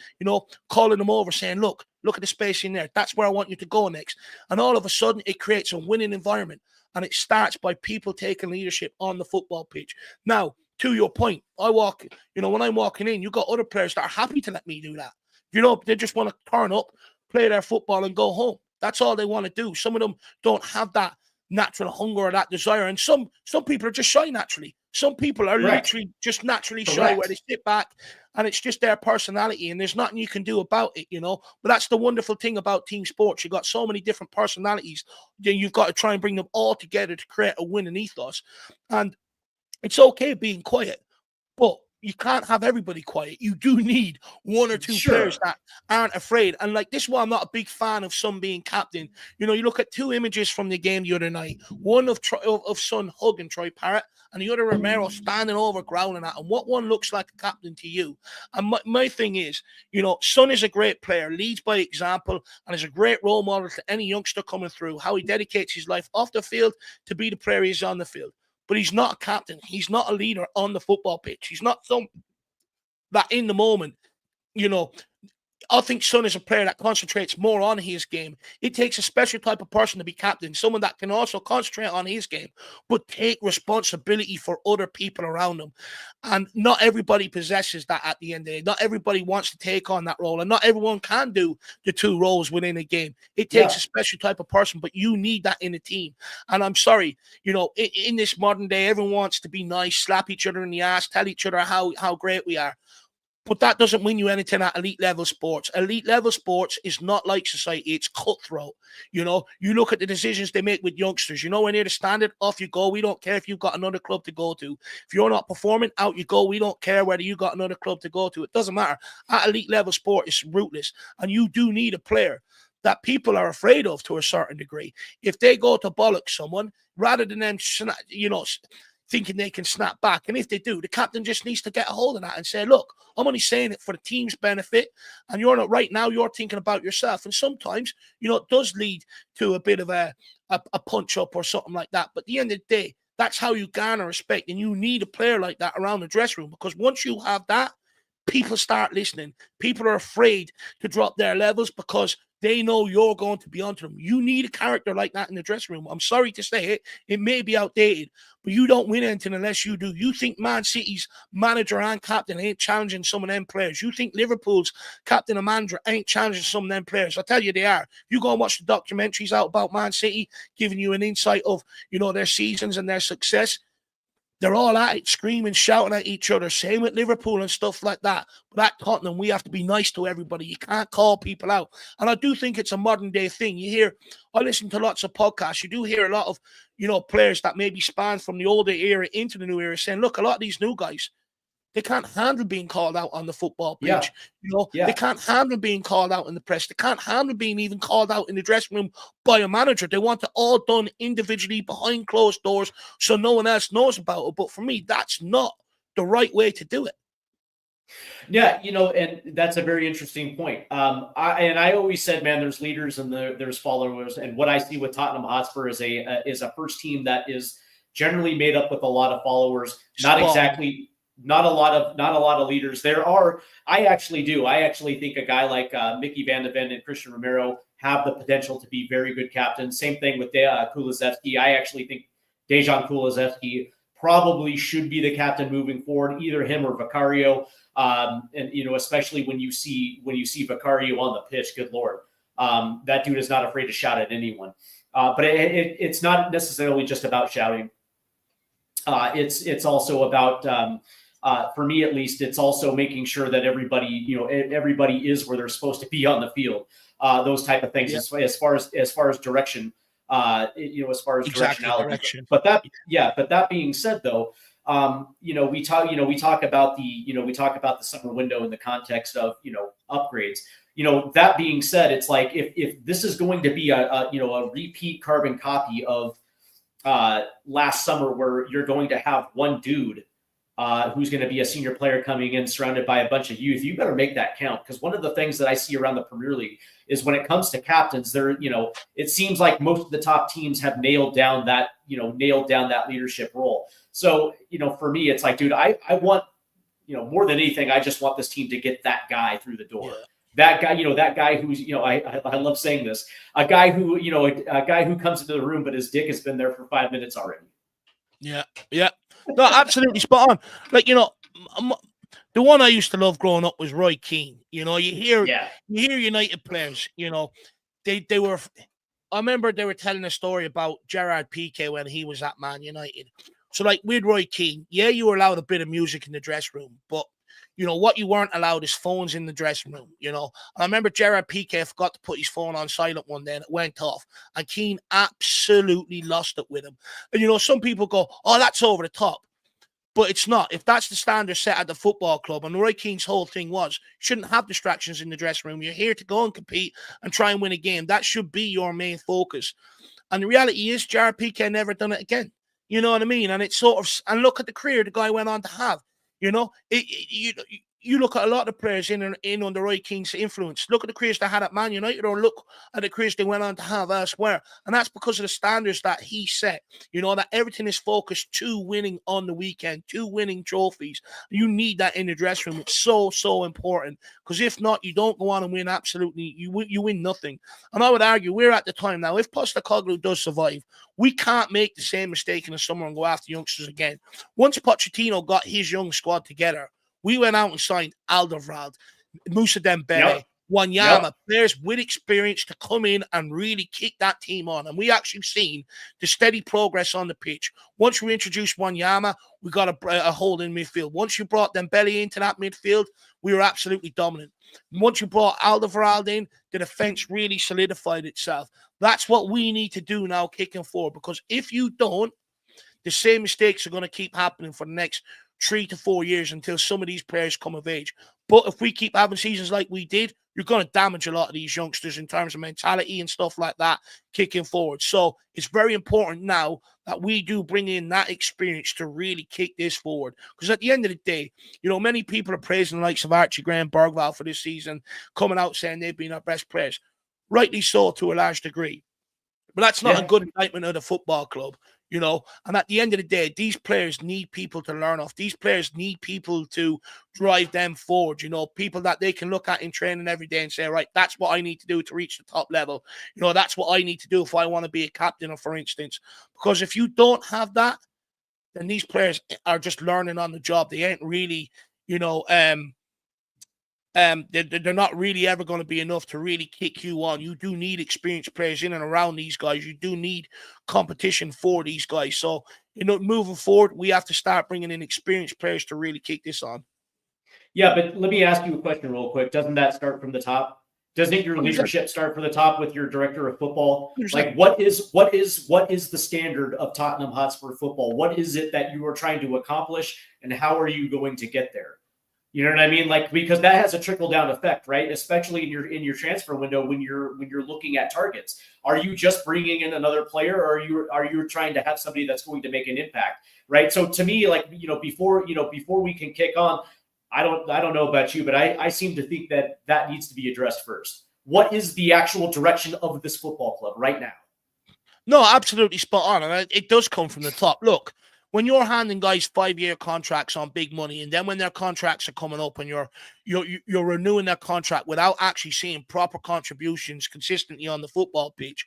calling them over, saying, look at the space in there. That's where I want you to go next. And all of a sudden, it creates a winning environment. And it starts by people taking leadership on the football pitch. Now, to your point, when I'm walking in, you got other players that are happy to let me do that. They just want to turn up, play their football and go home. That's all they want to do. Some of them don't have that natural hunger or that desire. And some people are just shy naturally. Some people are literally just naturally shy, where they sit back and it's just their personality and there's nothing you can do about it, But that's the wonderful thing about team sports. You've got so many different personalities. Then you've got to try and bring them all together to create a winning ethos. And it's okay being quiet, but you can't have everybody quiet. You do need one or two players that aren't afraid. And this is why I'm not a big fan of Son being captain. You look at 2 images from the game the other night. One of Son hugging Troy Parrott, and the other Romero standing over growling at him. What one looks like a captain to you? And my thing is, Son is a great player, leads by example, and is a great role model to any youngster coming through, how he dedicates his life off the field to be the player he is on the field. But he's not a captain. He's not a leader on the football pitch. He's not some that in the moment, I think Son is a player that concentrates more on his game. It takes a special type of person to be captain, someone that can also concentrate on his game, but take responsibility for other people around him. And not everybody possesses that at the end of the day. Not everybody wants to take on that role, and not everyone can do the two roles within a game. It takes a special type of person, but you need that in a team. And I'm sorry, in this modern day, everyone wants to be nice, slap each other in the ass, tell each other how great we are. But that doesn't win you anything at elite level sports. Elite level sports is not like society. It's cutthroat. You look at the decisions they make with youngsters. When they're the standard, off you go. We don't care if you've got another club to go to. If you're not performing, out you go. We don't care whether you got another club to go to. It doesn't matter. At elite level sport, it's ruthless. And you do need a player that people are afraid of to a certain degree. If they go to bollock someone, rather than them, thinking they can snap back. And if they do, the captain just needs to get a hold of that and say, look, I'm only saying it for the team's benefit. And you're not right now, you're thinking about yourself. And sometimes, it does lead to a bit of a punch up or something like that. But at the end of the day, that's how you garner respect. And you need a player like that around the dressing room, because once you have that, people start listening. People are afraid to drop their levels because they know you're going to be onto them. You need a character like that in the dressing room. I'm sorry to say it. It may be outdated, but you don't win anything unless you do. You think Man City's manager and captain ain't challenging some of them players. You think Liverpool's captain and manager ain't challenging some of them players. I'll tell you they are. You go and watch the documentaries out about Man City, giving you an insight of, their seasons and their success. They're all at it, screaming, shouting at each other. Same with Liverpool and stuff like that. But at Tottenham, we have to be nice to everybody. You can't call people out. And I do think it's a modern day thing. I listen to lots of podcasts. You do hear a lot of, players that maybe span from the older era into the new era saying, look, a lot of these new guys, they can't handle being called out on the football pitch. They can't handle being called out in the press. They can't handle being even called out in the dressing room by a manager. They want it all done individually behind closed doors so no one else knows about it. But for me, that's not the right way to do it. Yeah, and that's a very interesting point. I always said, man, there's leaders and there's followers. And what I see with Tottenham Hotspur is a first team that is generally made up with a lot of followers. Not a lot of leaders. I actually think a guy like Mickey Van de Ven and Christian Romero have the potential to be very good captains. Same thing with Kulusevski. I actually think Dejan Kulusevski probably should be the captain moving forward, either him or Vicario. And especially when you see Vicario on the pitch, good Lord, that dude is not afraid to shout at anyone. But it's not necessarily just about shouting. It's also about for me, at least, it's also making sure that everybody is where they're supposed to be on the field. Those type of things, as far as direction, as far as directionality. Direction. But that being said, though, we talk about the summer window in the context of upgrades. That being said, it's like if this is going to be a repeat carbon copy of last summer, where you're going to have one dude who's going to be a senior player coming in surrounded by a bunch of youth, you better make that count. Because one of the things that I see around the Premier League is when it comes to captains, it seems like most of the top teams have nailed down that leadership role. So, for me, it's like, dude, I want, more than anything, I just want this team to get that guy through the door. Yeah. That guy who's, I love saying this, a guy who comes into the room, but his dick has been there for 5 minutes already. Yeah. No, absolutely spot on. Like, the one I used to love growing up was Roy Keane. You hear United players, they were, I remember they were telling a story about Gerard Piqué when he was at Man United. So like with Roy Keane, you were allowed a bit of music in the dressing room, but what you weren't allowed is phones in the dressing room, And I remember Gerard Piqué forgot to put his phone on silent one day and it went off. And Keane absolutely lost it with him. And, some people go, oh, that's over the top. But it's not. If that's the standard set at the football club, and Roy Keane's whole thing was, shouldn't have distractions in the dressing room. You're here to go and compete and try and win a game. That should be your main focus. And the reality is, Gerard Piqué never done it again. You know what I mean? And it's sort of, and look at the career the guy went on to have. you look at a lot of the players in under Roy Keane's influence. Look at the careers they had at Man United, or look at the careers they went on to have elsewhere. And that's because of the standards that he set. That everything is focused to winning on the weekend, to winning trophies. You need that in the dressing room. It's so, so important. Because if not, you don't go on and win absolutely. You win nothing. And I would argue we're at the time now. If Postecoglou does survive, we can't make the same mistake in the summer and go after youngsters again. Once Pochettino got his young squad together, we went out and signed Alderweireld, Moussa Dembele, Wanyama, players with experience to come in and really kick that team on. And we actually seen the steady progress on the pitch. Once we introduced Wanyama, we got a hold in midfield. Once you brought Dembele into that midfield, we were absolutely dominant. Once you brought Alderweireld in, the defense really solidified itself. That's what we need to do now kicking forward, because if you don't, the same mistakes are going to keep happening for the next 3 to 4 years until some of these players come of age. But if we keep having seasons like we did, you're going to damage a lot of these youngsters in terms of mentality and stuff like that kicking forward. So it's very important now that we do bring in that experience to really kick this forward. Because at the end of the day, many people are praising the likes of Archie Graham, Bergvall for this season, coming out saying they've been our best players. Rightly so to a large degree. But that's not a good indictment of the football club. And at the end of the day, these players need people to learn off. These players need people to drive them forward, people that they can look at in training every day and say, right, that's what I need to do to reach the top level. That's what I need to do if I want to be a captain, or for instance. Because if you don't have that, then these players are just learning on the job. They ain't really, they're not really ever going to be enough to really kick you on. You do need experienced players in and around these guys. You do need competition for these guys. So, moving forward, we have to start bringing in experienced players to really kick this on. Yeah, but let me ask you a question real quick. Doesn't that start from the top? Doesn't your leadership start from the top with your director of football? Like, what is the standard of Tottenham Hotspur football? What is it that you are trying to accomplish, and how are you going to get there? You know what I mean? Like, because that has a trickle down effect, right? Especially in your transfer window when you're looking at targets. Are you just bringing in another player, or are you trying to have somebody that's going to make an impact, right? So to me, like, before we can kick on, I don't know about you, but I seem to think that needs to be addressed first. What is the actual direction of this football club right now? No, absolutely spot on, and it does come from the top. Look. When you're handing guys 5-year contracts on big money, and then when their contracts are coming up and you're renewing their contract without actually seeing proper contributions consistently on the football pitch,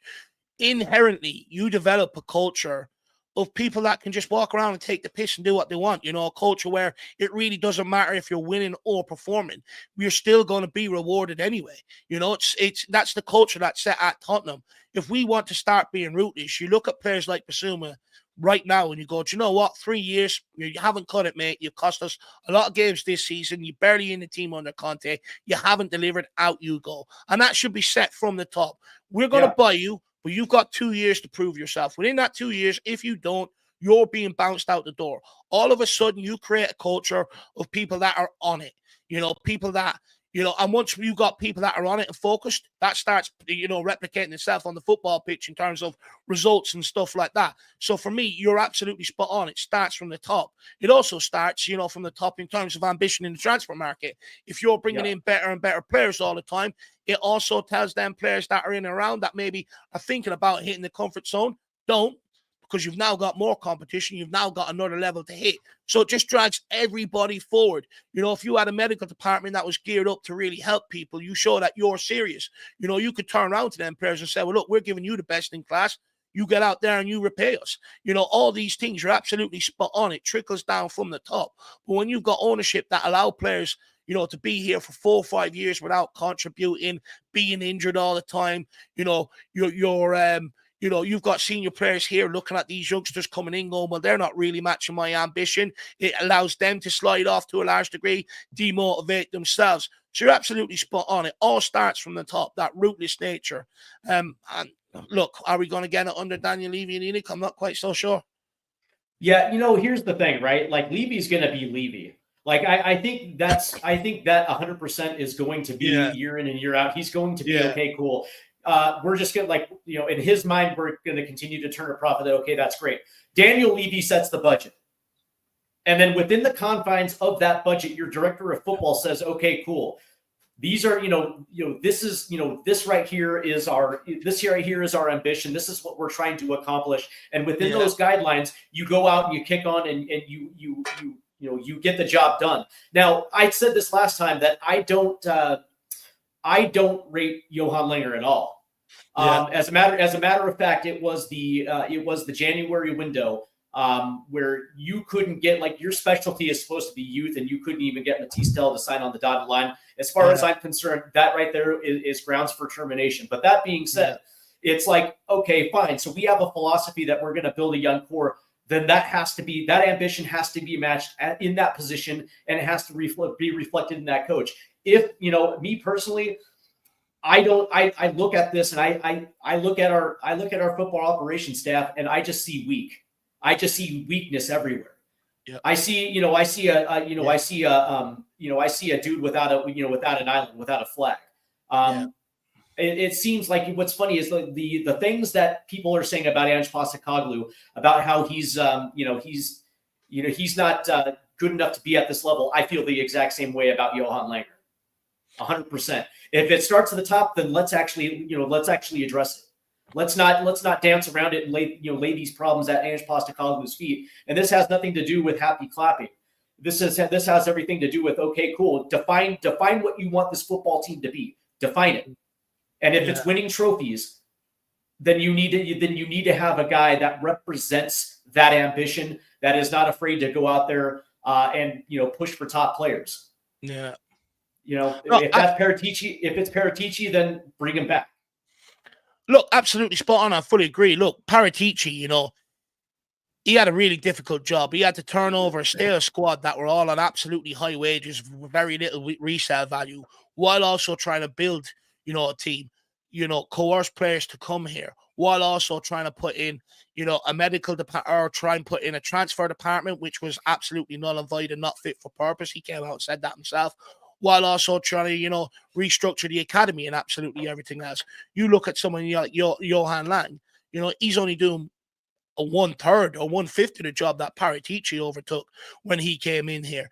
inherently you develop a culture of people that can just walk around and take the piss and do what they want. A culture where it really doesn't matter if you're winning or performing. You're still going to be rewarded anyway. That's the culture that's set at Tottenham. If we want to start being ruthless, you look at players like Basuma right now and you go, do you know what? 3 years, you haven't cut it, mate. You've cost us a lot of games this season. You're barely in the team under Conte. You haven't delivered. Out you go. And that should be set from the top. We're going to buy you, but you've got 2 years to prove yourself. Within that 2 years, if you don't, you're being bounced out the door. All of a sudden, you create a culture of people that are on it. People that, and once you got people that are on it and focused, that starts, replicating itself on the football pitch in terms of results and stuff like that. So for me, you're absolutely spot on. It starts from the top. It also starts, from the top in terms of ambition in the transfer market. If you're bringing in better and better players all the time, it also tells them players that are in and around that maybe are thinking about hitting the comfort zone, don't. Because you've now got more competition. You've now got another level to hit. So it just drags everybody forward. If you had a medical department that was geared up to really help people, you show that you're serious. You could turn around to them players and say, well, look, we're giving you the best in class. You get out there and you repay us. All these things, you're absolutely spot on. It trickles down from the top. But when you've got ownership that allow players, to be here for 4 or 5 years without contributing, being injured all the time, you've got senior players here looking at these youngsters coming in going, well, they're not really matching my ambition. It allows them to slide off to a large degree, demotivate themselves. So you're absolutely spot on. It all starts from the top, that rootless nature. And look, are we going to get it under Daniel Levy and Enoch? I'm not quite so sure. Yeah, here's the thing, right? Like, Levy's going to be Levy. Like, I think that 100% is going to be year in and year out. He's going to be, okay, cool. We're just going to, in his mind, we're going to continue to turn a profit. Okay, that's great. Daniel Levy sets the budget. And then within the confines of that budget, your director of football says, okay, cool. These are, this is, this right here is our ambition. This is what we're trying to accomplish. And within those guidelines, you go out and you kick on and you get the job done. Now, I said this last time that I don't rate Johan Langer at all. As a matter of fact, it was the January window where you couldn't get, like, your specialty is supposed to be youth, and you couldn't even get Matistel to sign on the dotted line. As far as I'm concerned, that right there is grounds for termination. But that being said, it's like, okay, fine. So we have a philosophy that we're going to build a young core. Then that ambition has to be matched in that position, and it has to be reflected in that coach. If, me personally, I look at this and I look at our football operations staff, and I just see weak. I just see weakness everywhere. Yeah. I see a dude without an island, without a flag. It seems like what's funny is the things that people are saying about Ange Postecoglou, about how he's not good enough to be at this level. I feel the exact same way about Johan Langer. 100%. If it starts at the top, then let's actually address it. Let's not dance around it and lay these problems at Ange Postecoglou's feet. And this has nothing to do with happy clapping. This has everything to do with, okay, cool. Define what you want this football team to be. Define it. And if it's winning trophies, then you need to have a guy that represents that ambition, that is not afraid to go out there and push for top players. Yeah. If it's Paratici, then bring him back. Look, absolutely spot on. I fully agree. Look, Paratici, he had a really difficult job. He had to turn over a squad that were all on absolutely high wages, very little resale value, while also trying to build, a team, coerce players to come here, while also trying to put in, a medical department, or try and put in a transfer department, which was absolutely null and void and not fit for purpose. He came out and said that himself. While also trying to, restructure the academy and absolutely everything else. You look at someone like Johan Lang, he's only doing a 1/3 or 1/5 of the job that Paratici overtook when he came in here.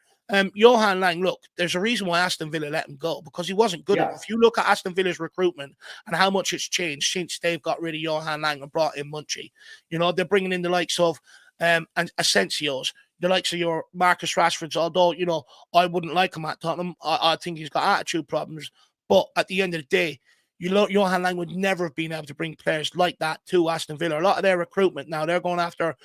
Johan Lang, look, there's a reason why Aston Villa let him go, because he wasn't good enough. If you look at Aston Villa's recruitment and how much it's changed since they've got rid of Johan Lang and brought in Munchie, they're bringing in the likes of and Asensio's, the likes of your Marcus Rashford's, although, I wouldn't like him at Tottenham. I think he's got attitude problems. But at the end of the day, Johan Lang would never have been able to bring players like that to Aston Villa. A lot of their recruitment now, they're going after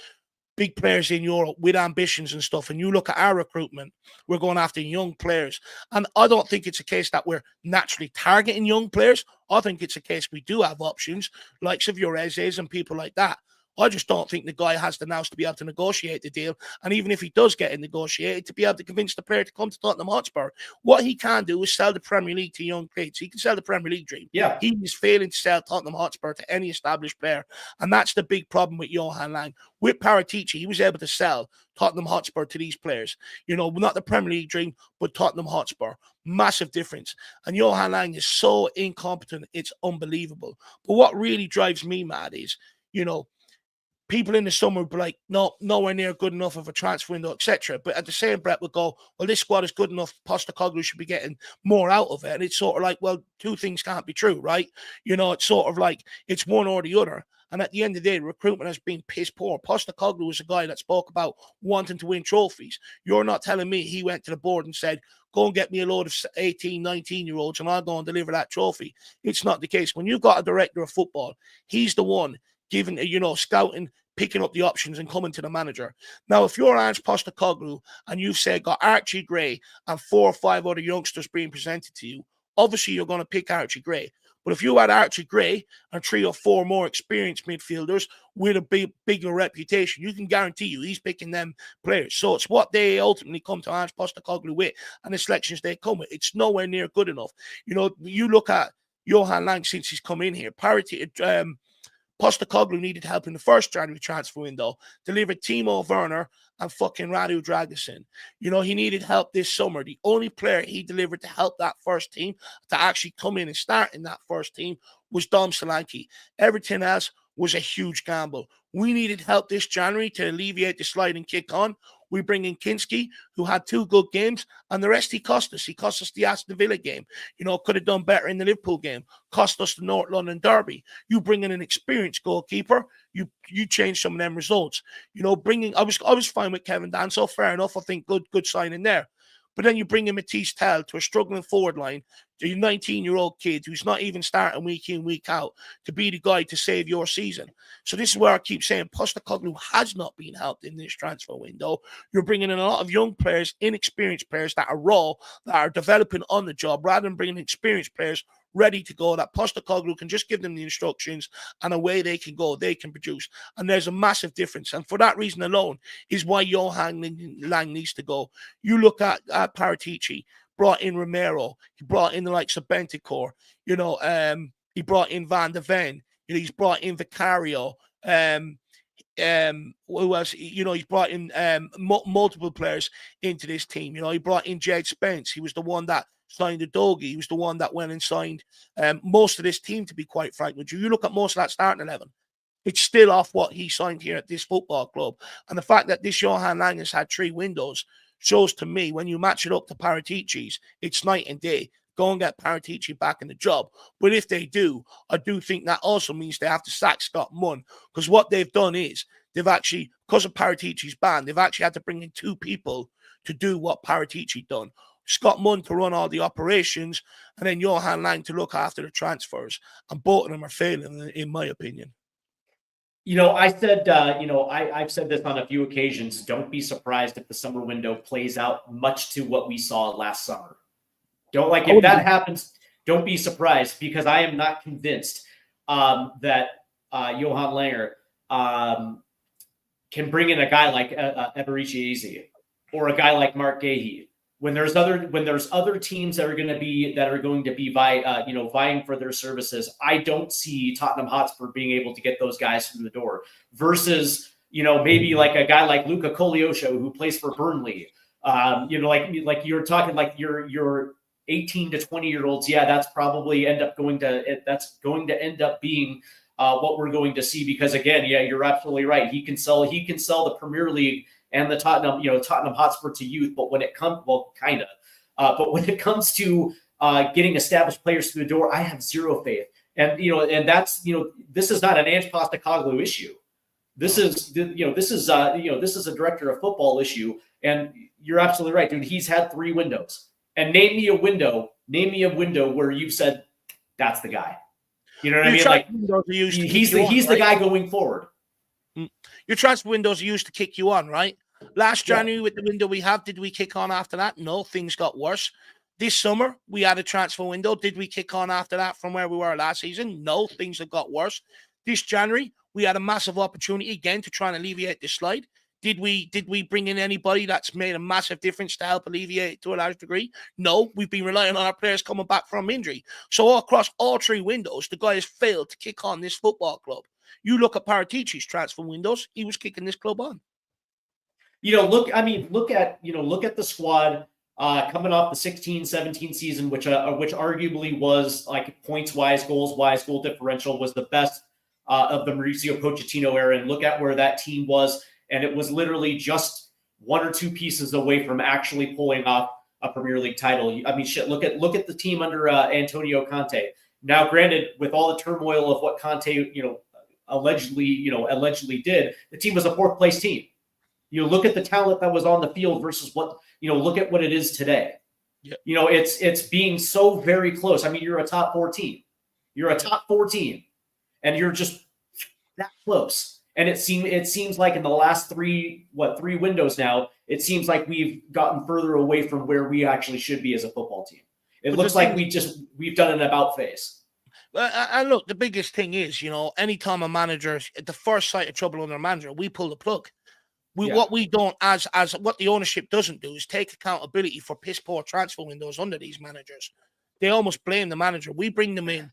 big players in Europe with ambitions and stuff. And you look at our recruitment, we're going after young players. And I don't think it's a case that we're naturally targeting young players. I think it's a case we do have options, likes of your Ezes and people like that. I just don't think the guy has the nous to be able to negotiate the deal. And even if he does get it negotiated, to be able to convince the player to come to Tottenham Hotspur. What he can do is sell the Premier League to young kids. He can sell the Premier League dream. Yeah. He is failing to sell Tottenham Hotspur to any established player. And that's the big problem with Johan Lang. With Paratici, he was able to sell Tottenham Hotspur to these players. Not the Premier League dream, but Tottenham Hotspur. Massive difference. And Johan Lang is so incompetent, it's unbelievable. But what really drives me mad is, people in the summer would be like, no, nowhere near good enough of a transfer window, etc. But at the same breath would go, well, this squad is good enough. Postecoglou should be getting more out of it. And it's sort of like, well, two things can't be true, right? It's sort of like it's one or the other. And at the end of the day, recruitment has been piss poor. Postecoglou was a guy that spoke about wanting to win trophies. You're not telling me he went to the board and said, go and get me a load of 18, 19-year-olds and I'll go and deliver that trophy. It's not the case. When you've got a director of football, he's the one giving, scouting, picking up the options and coming to the manager. Now, if you're Ange Postecoglou and you've said got Archie Gray and 4 or 5 other youngsters being presented to you, obviously you're going to pick Archie Gray. But if you had Archie Gray and 3 or 4 more experienced midfielders with a bigger reputation, you can guarantee you he's picking them players. So it's what they ultimately come to Ange Postecoglou with and the selections they come with. It's nowhere near good enough. You look at Johan Lang since he's come in here. Postecoglou needed help in the first January transfer window, delivered Timo Werner and fucking Radu Dragusin. He needed help this summer. The only player he delivered to help that first team, to actually come in and start in that first team, was Dom Solanke. Everything else was a huge gamble. We needed help this January to alleviate the slide and kick on. We bring in Kinski, who had 2 good games, and the rest he cost us. He cost us the Aston Villa game. Could have done better in the Liverpool game. Cost us the North London derby. You bring in an experienced goalkeeper, you change some of them results. I was fine with Kevin Danso, fair enough. I think good signing there. But then you bring in Matisse Tell to a struggling forward line, a 19-year-old kid who's not even starting week in, week out, to be the guy to save your season. So this is where I keep saying Postecoglou has not been helped in this transfer window. You're bringing in a lot of young players, inexperienced players that are raw, that are developing on the job, rather than bringing experienced players ready to go, that Postecoglou can just give them the instructions and away they can go, they can produce. And there's a massive difference. And for that reason alone is why Johan Lang needs to go. You look at Paratici, brought in Romero, he brought in the likes of Bentancur, he brought in Van de Ven, he's brought in Vicario, who else? He's brought in multiple players into this team. He brought in Jed Spence. He was the one that signed Udogie. He was the one that went and signed most of this team, to be quite frank with you. You look at most of that starting 11, it's still off what he signed here at this football club. And the fact that this Johan Lang has had 3 windows shows to me, when you match it up to Paratici's, it's night and day. Go and get Paratici back in the job. But if they do, I do think that also means they have to sack Scott Munn, because what they've done is they've actually, because of Paratici's ban, they've actually had to bring in 2 people to do what Paratici done. Scott Munn to run all the operations, and then Johan Lang to look after the transfers. And both of them are failing, in my opinion. I said, I've said this on a few occasions. Don't be surprised if the summer window plays out much to what we saw last summer. If that happens, don't be surprised, because I am not convinced that Johan Langer can bring in a guy like Eberici Eze or a guy like Mark Gahey. When there's other teams that are going to be vying for their services, I don't see Tottenham Hotspur being able to get those guys through the door. Versus, maybe like a guy like Luca Koleosho who plays for Burnley. Like you're talking like your 18 to 20-year-olds. Yeah, that's probably going to end up being what we're going to see, because again, yeah, you're absolutely right. He can sell the Premier League and the Tottenham Hotspur to youth, but when it comes, but when it comes to getting established players through the door, I have zero faith. And that's this is not an Ange Postecoglou issue. This is a director of football issue. And you're absolutely right, dude. He's had 3 windows. And name me a window where you've said that's the guy. You know what I mean? Like he's the guy going forward. Your transfer windows are used to kick you on, right? Last January with the window we have, did we kick on after that? No, things got worse. This summer, we had a transfer window. Did we kick on after that from where we were last season? No, things have got worse. This January, we had a massive opportunity again to try and alleviate the slide. Did we bring in anybody that's made a massive difference to help alleviate it to a large degree? No, we've been relying on our players coming back from injury. So across all 3 windows, the guy has failed to kick on this football club. You look at Paratici's transfer windows, he was kicking this club on. Look at the squad coming off the 16-17 season, which arguably was, like, points-wise, goals-wise, goal differential was the best of the Mauricio Pochettino era. And look at where that team was. And it was literally just 1 or 2 pieces away from actually pulling off a Premier League title. I mean, shit, look at the team under Antonio Conte. Now, granted, with all the turmoil of what Conte, allegedly did, the team was a 4th place team. Look at the talent that was on the field versus look at what it is today. Yeah. It's being so very close. I mean, you're a top 4 team. You're a top 4 team, and you're just that close. And it seems like in the last 3 windows now, it seems like we've gotten further away from where we actually should be as a football team. It looks like we've done an about phase. And look, the biggest thing is, anytime a manager, at the first sight of trouble on their manager, we pull the plug. What we don't, as what the ownership doesn't do, is take accountability for piss poor transfer windows under these managers. They almost blame the manager. We bring them in.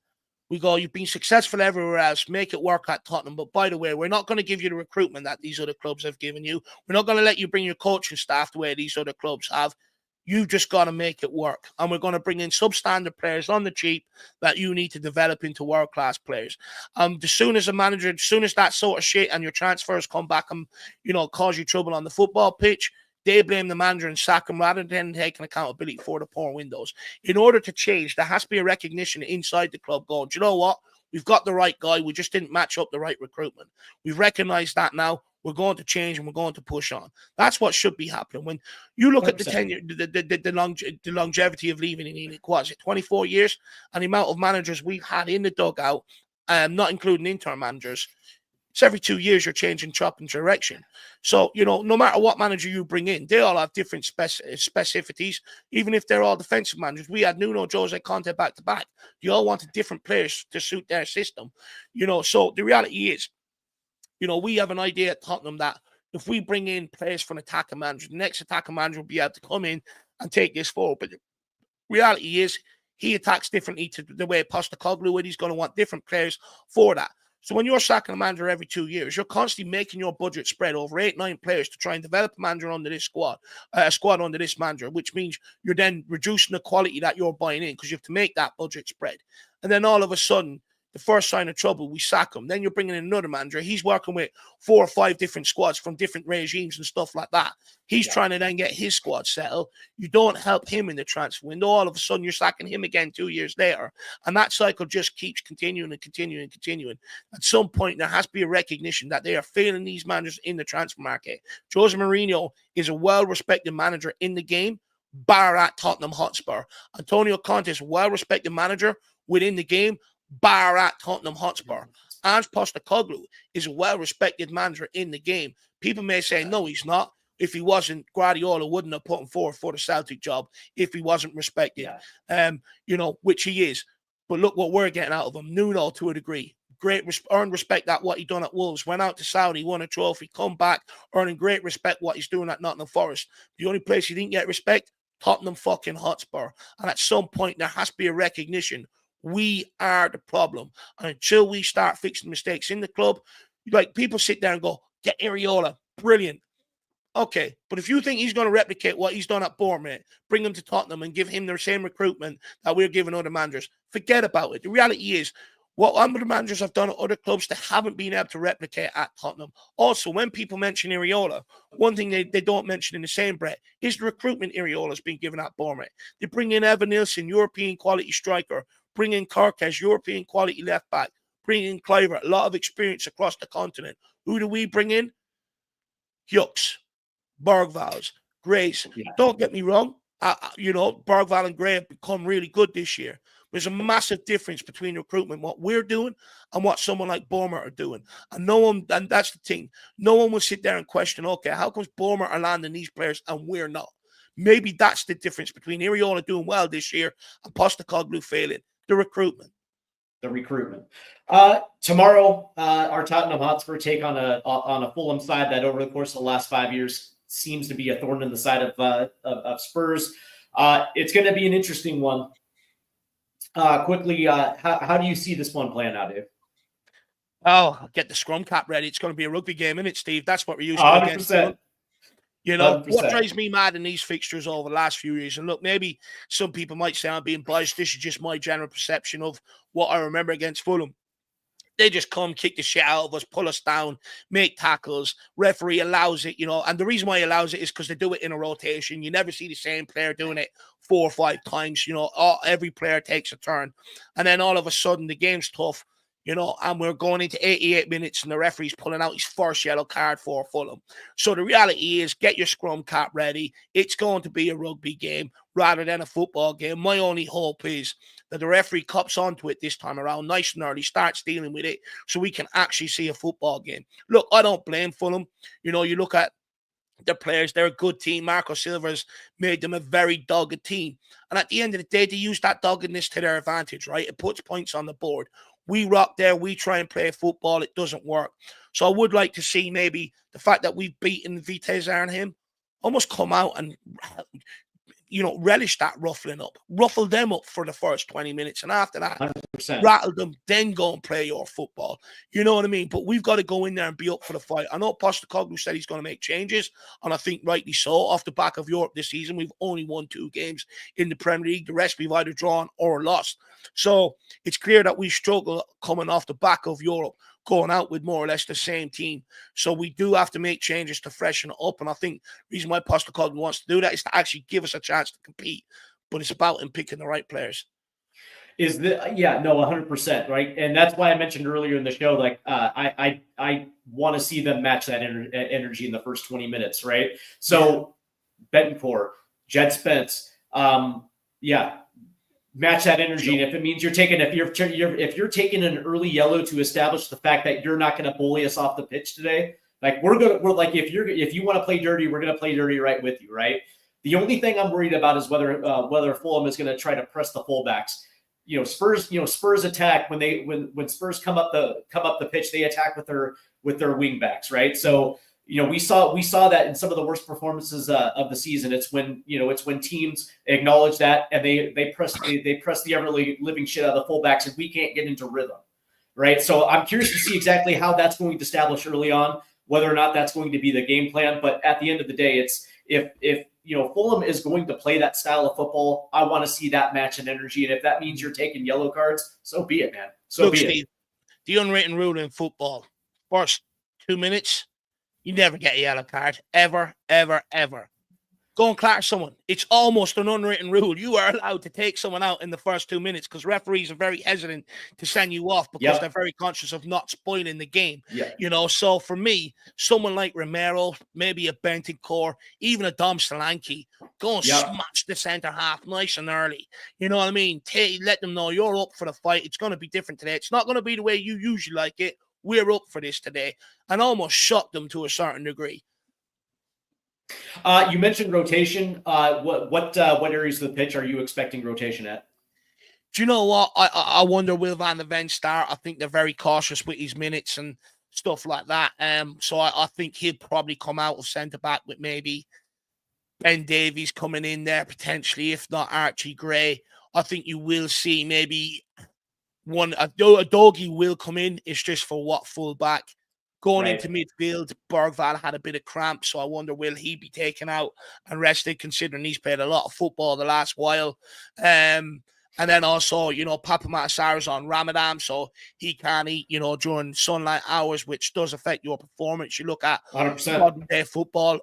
We go, you've been successful everywhere else. Make it work at Tottenham. But by the way, we're not going to give you the recruitment that these other clubs have given you. We're not going to let you bring your coaching staff the way these other clubs have. You've just got to make it work. And we're going to bring in substandard players on the cheap that you need to develop into world-class players. As soon as that sort of shit and your transfers come back and, cause you trouble on the football pitch, they blame the manager and sack him rather than taking accountability for the poor windows. In order to change, there has to be a recognition inside the club going, do you know what? We've got the right guy. We just didn't match up the right recruitment. We've recognized that now. We're going to change and we're going to push on. That's what should be happening. When you look 100%. At the tenure, the longevity of leaving in ELIC, what is it, 24 years? And the amount of managers we've had in the dugout, not including interim managers, it's every 2 years you're changing chop and direction. So, no matter what manager you bring in, they all have different specificities, even if they're all defensive managers. We had Nuno, Jose Conte back-to-back. They all wanted different players to suit their system. So the reality is, we have an idea at Tottenham that if we bring in players for an attacking manager, the next attacking manager will be able to come in and take this forward. But the reality is he attacks differently to the way Postecoglou would. He's going to want different players for that. So when you're sacking a manager every 2 years, you're constantly making your budget spread over 8-9 players to try and develop a manager under this squad, a squad under this manager, which means you're then reducing the quality that you're buying in because you have to make that budget spread. And then all of a sudden, the first sign of trouble, we sack him. Then you're bringing in another manager. He's working with 4 or 5 different squads from different regimes and stuff like that. He's trying to then get his squad settled. You don't help him in the transfer window. All of a sudden, you're sacking him again 2 years later. And that cycle just keeps continuing and continuing and continuing. At some point, there has to be a recognition that they are failing these managers in the transfer market. Jose Mourinho is a well-respected manager in the game, bar at Tottenham Hotspur. Antonio Conte is a well-respected manager within the game, bar at Tottenham Hotspur. Ange Postecoglou is a well-respected manager in the game. People may say, no, he's not. If he wasn't, Guardiola wouldn't have put him forward for the Celtic job if he wasn't respected, which he is. But look what we're getting out of him. Nuno, to a degree. Great earned respect at what he done at Wolves. Went out to Saudi, won a trophy, come back, earning great respect what he's doing at Nottingham Forest. The only place he didn't get respect, Tottenham fucking Hotspur. And at some point, there has to be a recognition. We are the problem. And until we start fixing mistakes in the club, like people sit there and go, get Areola, brilliant. Okay, but if you think he's going to replicate what he's done at Bournemouth, bring him to Tottenham and give him the same recruitment that we're giving other managers, forget about it. The reality is, what other managers have done at other clubs, they haven't been able to replicate at Tottenham. Also, when people mention Areola, one thing they don't mention in the same breath is the recruitment Areola's been given at Bournemouth. They bring in Evan Nilsson, European quality striker, bring in Kirkes, European quality left back, bring in Cliver, a lot of experience across the continent. Who do we bring in? Hughes, Bergvals, Grace. Yeah. Don't get me wrong. Bergval and Gray have become really good this year. There's a massive difference between recruitment, what we're doing, and what someone like Bournemouth are doing. And that's the thing. No one will sit there and question, okay, how comes Bournemouth are landing these players and we're not? Maybe that's the difference between Areola doing well this year and Postecoglou failing. The recruitment. Tomorrow, our Tottenham Hotspur take on a Fulham side that over the course of the last 5 years seems to be a thorn in the side of Spurs. It's going to be an interesting one. Quickly, how do you see this one playing out, Dave? Oh, get the scrum cap ready. It's going to be a rugby game, isn't it, Steve? That's what we're used to against Fulham. 100%. What drives me mad in these fixtures over the last few years, and look, maybe some people might say I'm being biased. This is just my general perception of what I remember against Fulham. They just come, kick the shit out of us, pull us down, make tackles. Referee allows it, and the reason why he allows it is because they do it in a rotation. You never see the same player doing it 4 or 5 times. Every player takes a turn, and then all of a sudden the game's tough. And we're going into 88 minutes and the referee's pulling out his first yellow card for Fulham. So the reality is, get your scrum cap ready. It's going to be a rugby game rather than a football game. My only hope is that the referee cops onto it this time around nice and early, starts dealing with it so we can actually see a football game. Look, I don't blame Fulham. You look at their players, they're a good team. Marco Silva's made them a very dogged team. And at the end of the day, they use that doggedness to their advantage, right? It puts points on the board. We rock there. We try and play football. It doesn't work. So I would like to see maybe the fact that we've beaten Vitesse Arnhem almost come out and relish that ruffling up. Ruffle them up for the first 20 minutes. And after that, 100%. rattle them, then go and play your football. You know what I mean? But we've got to go in there and be up for the fight. I know Postecoglou said he's going to make changes, and I think rightly so. Off the back of Europe this season, we've only won 2 games in the Premier League. The rest we've either drawn or lost. So it's clear that we struggle coming off the back of Europe, going out with more or less the same team. So we do have to make changes to freshen it up. And I think the reason why Postecoglou wants to do that is to actually give us a chance to compete. But it's about him picking the right players. 100%, right? And that's why I mentioned earlier in the show, like I want to see them match that energy in the first 20 minutes, right? So Betancourt, Jed Spence, match that energy. And if it means if you're taking an early yellow to establish the fact that you're not going to bully us off the pitch today, like we're like, if you want to play dirty, we're going to play dirty right with you, right? The only thing I'm worried about is whether Fulham is going to try to press the fullbacks. Spurs attack when Spurs come up the pitch, they attack with their wing backs, right? So we saw that in some of the worst performances of the season. It's when teams acknowledge that and they press the ever living shit out of the fullbacks, and we can't get into rhythm, right? So I'm curious to see exactly how that's going to establish early on, whether or not that's going to be the game plan. But at the end of the day, it's if Fulham is going to play that style of football, I want to see that match and energy. And if that means you're taking yellow cards, so be it, man. So be it. The unwritten rule in football: first 2 minutes, you never get a yellow card. Ever, ever, ever. Go and clatter someone. It's almost an unwritten rule. You are allowed to take someone out in the first 2 minutes because referees are very hesitant to send you off because they're very conscious of not spoiling the game. Yeah. So for me, someone like Romero, maybe a Betancourt, even a Dom Solanke, go and smash the centre half nice and early. You know what I mean? Let them know you're up for the fight. It's going to be different today. It's not going to be the way you usually like it. We're up for this today. And almost shock them to a certain degree. You mentioned rotation. What areas of the pitch are you expecting rotation at? Do you know what? I wonder, will Van der Ven start? I think they're very cautious with his minutes and stuff like that. So I think he'll probably come out of centre back with maybe Ben Davies coming in there potentially, if not Archie Gray. I think you will see maybe a Doggy will come in. It's just for what full-back. Going into midfield, Bergvall had a bit of cramp, so I wonder will he be taken out and rested, considering he's played a lot of football the last while. And then also, Papa Matasara's on Ramadan, so he can't eat, during sunlight hours, which does affect your performance. You look at 100%. modern-day football,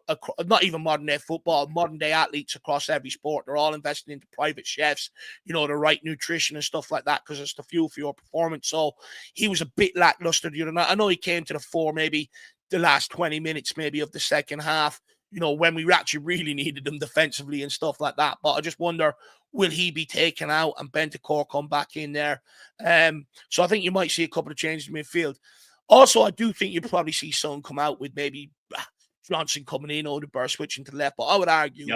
not even modern-day football, modern-day athletes across every sport. They're all investing into private chefs, the right nutrition and stuff like that because it's the fuel for your performance. So he was a bit lackluster the other night. I know he came to the fore maybe the last 20 minutes maybe of the second half, when we actually really needed him defensively and stuff like that. But I just wonder, will he be taken out and Betancourt come back in there? So I think you might see a couple of changes in midfield. Also, I do think you'll probably see someone come out with maybe Johnson coming in, Odegaard switching to the left. But I would argue,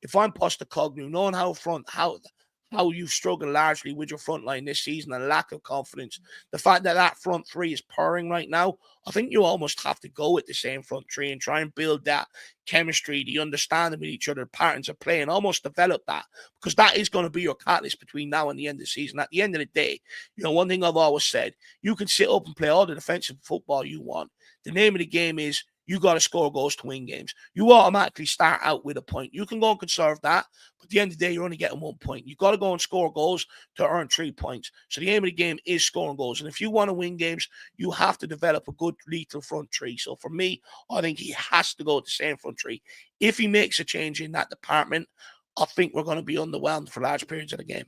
if I'm Postecoglou, knowing how you've struggled largely with your front line this season and lack of confidence, the fact that front three is purring right now, I think you almost have to go with the same front three and try and build that chemistry, the understanding with each other, patterns of play, and almost develop that, because that is going to be your catalyst between now and the end of the season. At the end of the day, one thing I've always said, you can sit up and play all the defensive football you want. The name of the game is you got to score goals to win games. You automatically start out with a point. You can go and conserve that, but at the end of the day, you're only getting 1 point. You got to go and score goals to earn 3 points. So the aim of the game is scoring goals. And if you want to win games, you have to develop a good lethal front three. So for me, I think he has to go with the same front three. If he makes a change in that department, I think we're going to be underwhelmed for large periods of the game.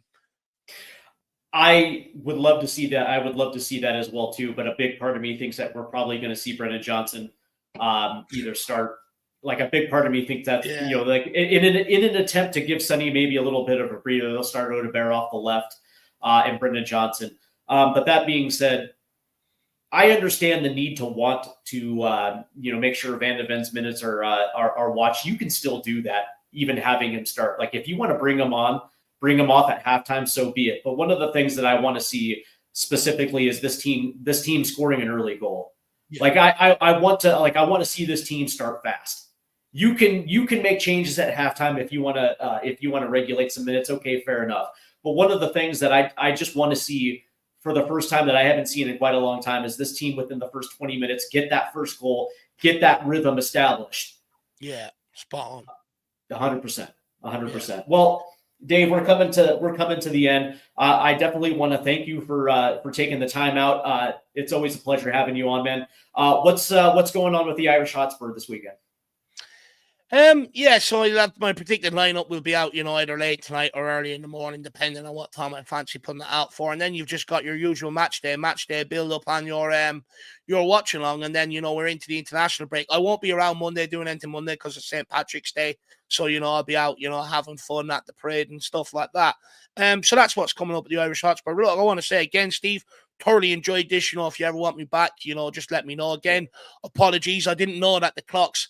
I would love to see that. I would love to see that as well, too. But a big part of me thinks that we're probably going to see Brennan Johnson either start. Like a big part of me thinks that like in an attempt to give Sonny maybe a little bit of a breather, they'll start Odegaard off the left and Brendan Johnson. But that being said, I understand the need to want to make sure Van de Ven's minutes are watched. You can still do that, even having him start. Like if you want to bring him off at halftime, so be it. But one of the things that I want to see specifically is this team scoring an early goal. Yeah. Like I want to see this team start fast. you can make changes at halftime if you want to regulate some minutes. Okay, fair enough. But one of the things that I just want to see for the first time that I haven't seen in quite a long time is this team within the first 20 minutes get that first goal, get that rhythm established. Yeah, spot on. 100%. 100%. Well, Dave, we're coming to the end. I definitely want to thank you for taking the time out. It's always a pleasure having you on, man. What's going on with the Irish Hotspur this weekend? Yeah, so my predicted lineup will be out, either late tonight or early in the morning, depending on what time I fancy putting it out for. And then you've just got your usual match day build up on your watch along, and then we're into the international break. I won't be around Monday doing anything Monday because it's St. Patrick's Day, so I'll be out, having fun at the parade and stuff like that. So that's what's coming up with the Irish Hotspur. Look, I want to say again, Steve, thoroughly enjoyed this. If you ever want me back, just let me know. Again, apologies, I didn't know that the clocks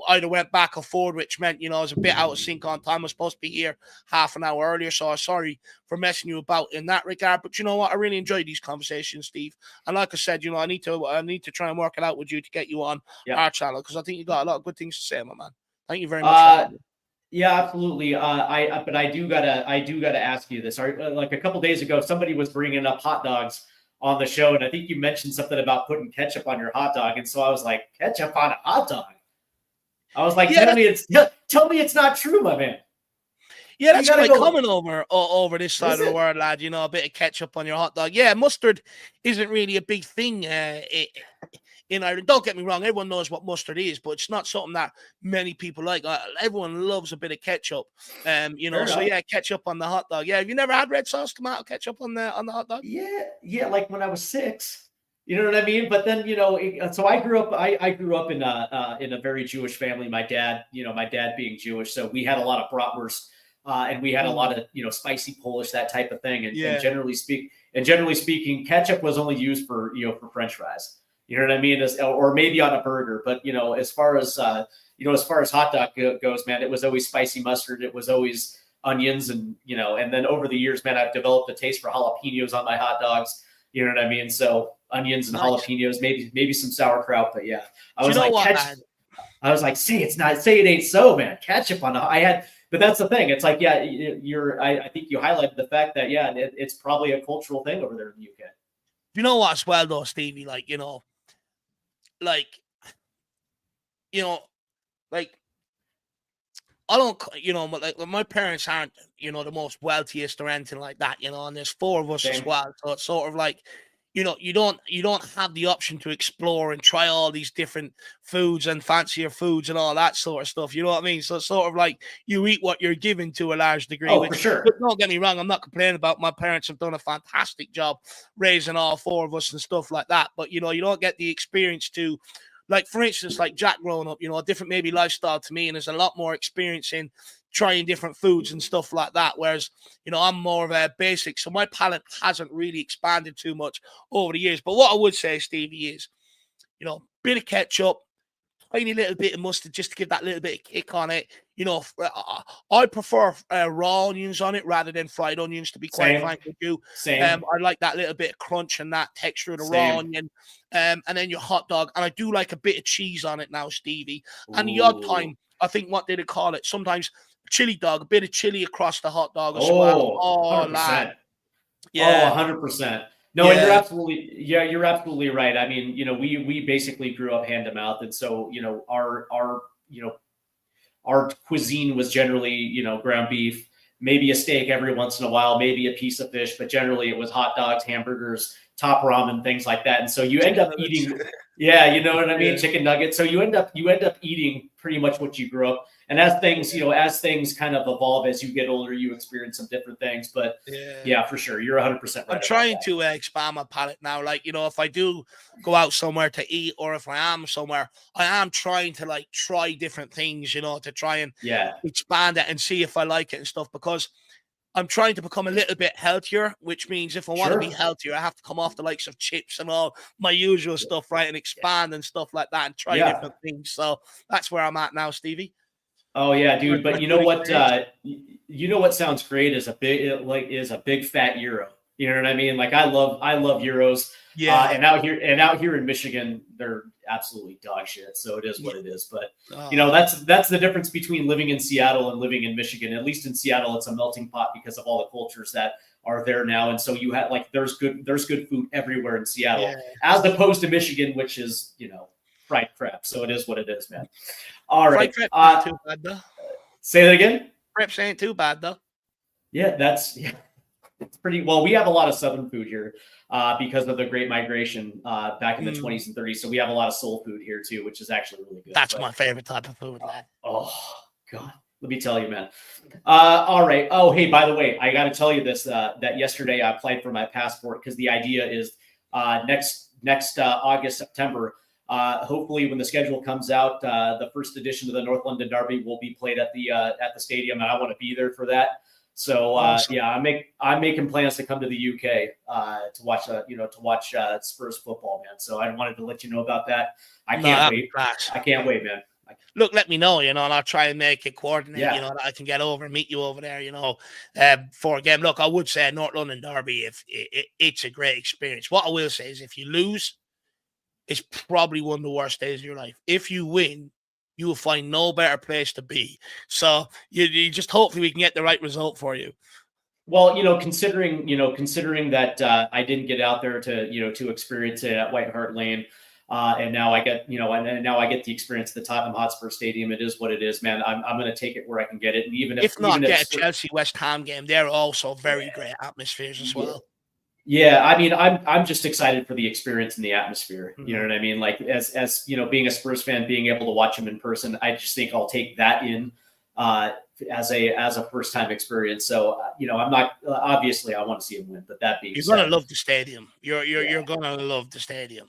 either went back or forward, which meant, I was a bit out of sync on time. I was supposed to be here half an hour earlier, so I'm sorry for messing you about in that regard. But you know what? I really enjoyed these conversations, Steve. And like I said, I need to try and work it out with you to get you on our channel, because I think you got a lot of good things to say, my man. Thank you very much. Yeah, absolutely. But I do gotta ask you this. Like a couple days ago, somebody was bringing up hot dogs on the show, and I think you mentioned something about putting ketchup on your hot dog, and so I was like, ketchup on a hot dog? I was like, tell me it's not true, my man. Yeah, that's quite common over this side of the world, lad. A bit of ketchup on your hot dog. Yeah, mustard isn't really a big thing in Ireland. Don't get me wrong, everyone knows what mustard is, but it's not something that many people like. Everyone loves a bit of ketchup. So yeah, ketchup on the hot dog. Yeah, have you never had red sauce tomato ketchup on the hot dog? Yeah, like when I was 6. You know what I mean? But then, so I grew up in a very Jewish family. My dad being Jewish, so we had a lot of bratwurst, and we had a lot of spicy Polish, that type of thing. And generally speaking, ketchup was only used for for French fries. You know what I mean? Or maybe on a burger. But as far as hot dog goes, man, it was always spicy mustard. It was always onions, and and then over the years, man, I've developed a taste for jalapenos on my hot dogs. You know what I mean? So onions and jalapenos, maybe some sauerkraut, but yeah, I was like, say it ain't so, man. Ketchup on but that's the thing. It's like, I think you highlighted the fact that it's probably a cultural thing over there in the UK. You know what, as well though, Stevie, I don't, like my parents aren't, the most wealthiest or anything like that, and there's 4 of us as well. So it's sort of like, you don't have the option to explore and try all these different foods and fancier foods and all that sort of stuff. You know what I mean? So it's sort of like you eat what you're given to a large degree. Oh, for sure. But don't get me wrong, I'm not complaining about. My parents have done a fantastic job raising all 4 of us and stuff like that. But you don't get the experience to. Like, for instance, like Jack growing up, a different maybe lifestyle to me, and there's a lot more experience in trying different foods and stuff like that. Whereas, I'm more of a basic, so my palate hasn't really expanded too much over the years. But what I would say, Stevie, is, bit of ketchup, tiny little bit of mustard just to give that little bit of kick on it. I prefer raw onions on it rather than fried onions, to be quite frank with you. Same. I like that little bit of crunch and that texture of the raw onion. And then your hot dog. And I do like a bit of cheese on it now, Stevie. And the odd time, I think, what did they call it? Sometimes chili dog, a bit of chili across the hot dog as well. Oh, 100%. Lad. Yeah. 100%. No, and you're absolutely right. I mean, we basically grew up hand to mouth, and so our cuisine was generally ground beef, maybe a steak every once in a while, maybe a piece of fish, but generally it was hot dogs, hamburgers, top ramen, things like that. And so you end up eating, you know what I mean, chicken nuggets. So you end up eating pretty much what you grew up. And as things kind of evolve as you get older, you experience some different things. But yeah, for sure, you're 100% right. I'm trying to expand my palate now. Like, if I do go out somewhere to eat, or if I am somewhere, I am trying to try different things, to try and expand it and see if I like it and stuff, because I'm trying to become a little bit healthier, which means if I want to be healthier, I have to come off the likes of chips and all my usual stuff, right? And expand and stuff like that and try different things. So that's where I'm at now, Stevie. Oh yeah, dude. But you know what sounds great is a big fat gyro. You know what I mean? Like I love Euros. Yeah. And out here in Michigan, they're absolutely dog shit. So it is what it is. But that's the difference between living in Seattle and living in Michigan. At least in Seattle, it's a melting pot because of all the cultures that are there now. And so you have there's good food everywhere in Seattle, as opposed to Michigan, which is fried crap. So it is what it is, man. All right. Fried crap ain't too bad though. Say that again. Crepes ain't too bad though. Yeah, it's pretty well. We have a lot of Southern food here because of the Great Migration back in the 20s and 30s. So we have a lot of soul food here too, which is actually really good. That's my favorite type of food, lad. Oh God, let me tell you, man. All right. Oh, hey, by the way, I got to tell you this: that yesterday I applied for my passport because the idea is next August, September. Hopefully, when the schedule comes out, the first edition of the North London Derby will be played at the stadium, and I want to be there for that. So awesome. I'm making plans to come to the UK to watch Spurs football, man. So I wanted to let you know about that. I can't wait. I can't wait, man. Look, let me know, and I'll try and make it coordinate, that I can get over and meet you over there, for a game. Look, I would say North London Derby, it's a great experience. What I will say is if you lose, it's probably one of the worst days of your life. If you win, you will find no better place to be. So you just hopefully we can get the right result for you. Well, considering that I didn't get out there to experience it at White Hart Lane, and now I get the experience at the Tottenham Hotspur Stadium. It is what it is, man. I'm going to take it where I can get it, and even if get a Chelsea West Ham game, they're also very great atmospheres as well. Yeah, I mean, I'm just excited for the experience and the atmosphere. You know what I mean? Like as being a Spurs fan, being able to watch them in person, I just think I'll take that in as a first time experience. So I'm not obviously I want to see him win, but that being you're gonna love the stadium. You're gonna love the stadium.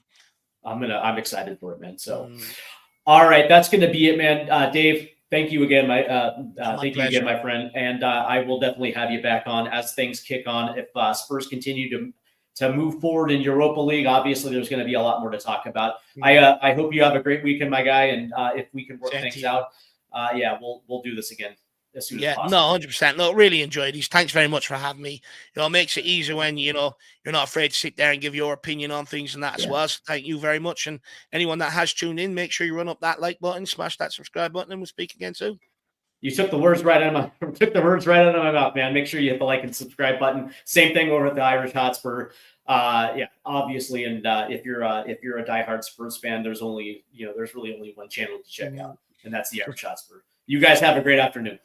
I'm excited for it, man. So, all right, that's gonna be it, man. Dave, thank you again, thank you again, my friend, and I will definitely have you back on as things kick on. If Spurs continue to move forward in Europa League, obviously there's going to be a lot more to talk about. I hope you have a great weekend, my guy, and if we can work things out, we'll do this again as soon as possible. No, 100%. No, really enjoyed these. Thanks very much for having me. It makes it easier when you're not afraid to sit there and give your opinion on things and that as well. So thank you very much. And anyone that has tuned in, make sure you run up that like button, smash that subscribe button, and we'll speak again soon. You took the words right out of my mouth, man. Make sure you hit the like and subscribe button. Same thing over at the Irish Hotspur. Obviously, and if you're a diehard Spurs fan, there's really only one channel to check out, and that's the Irish Hotspur. You guys have a great afternoon.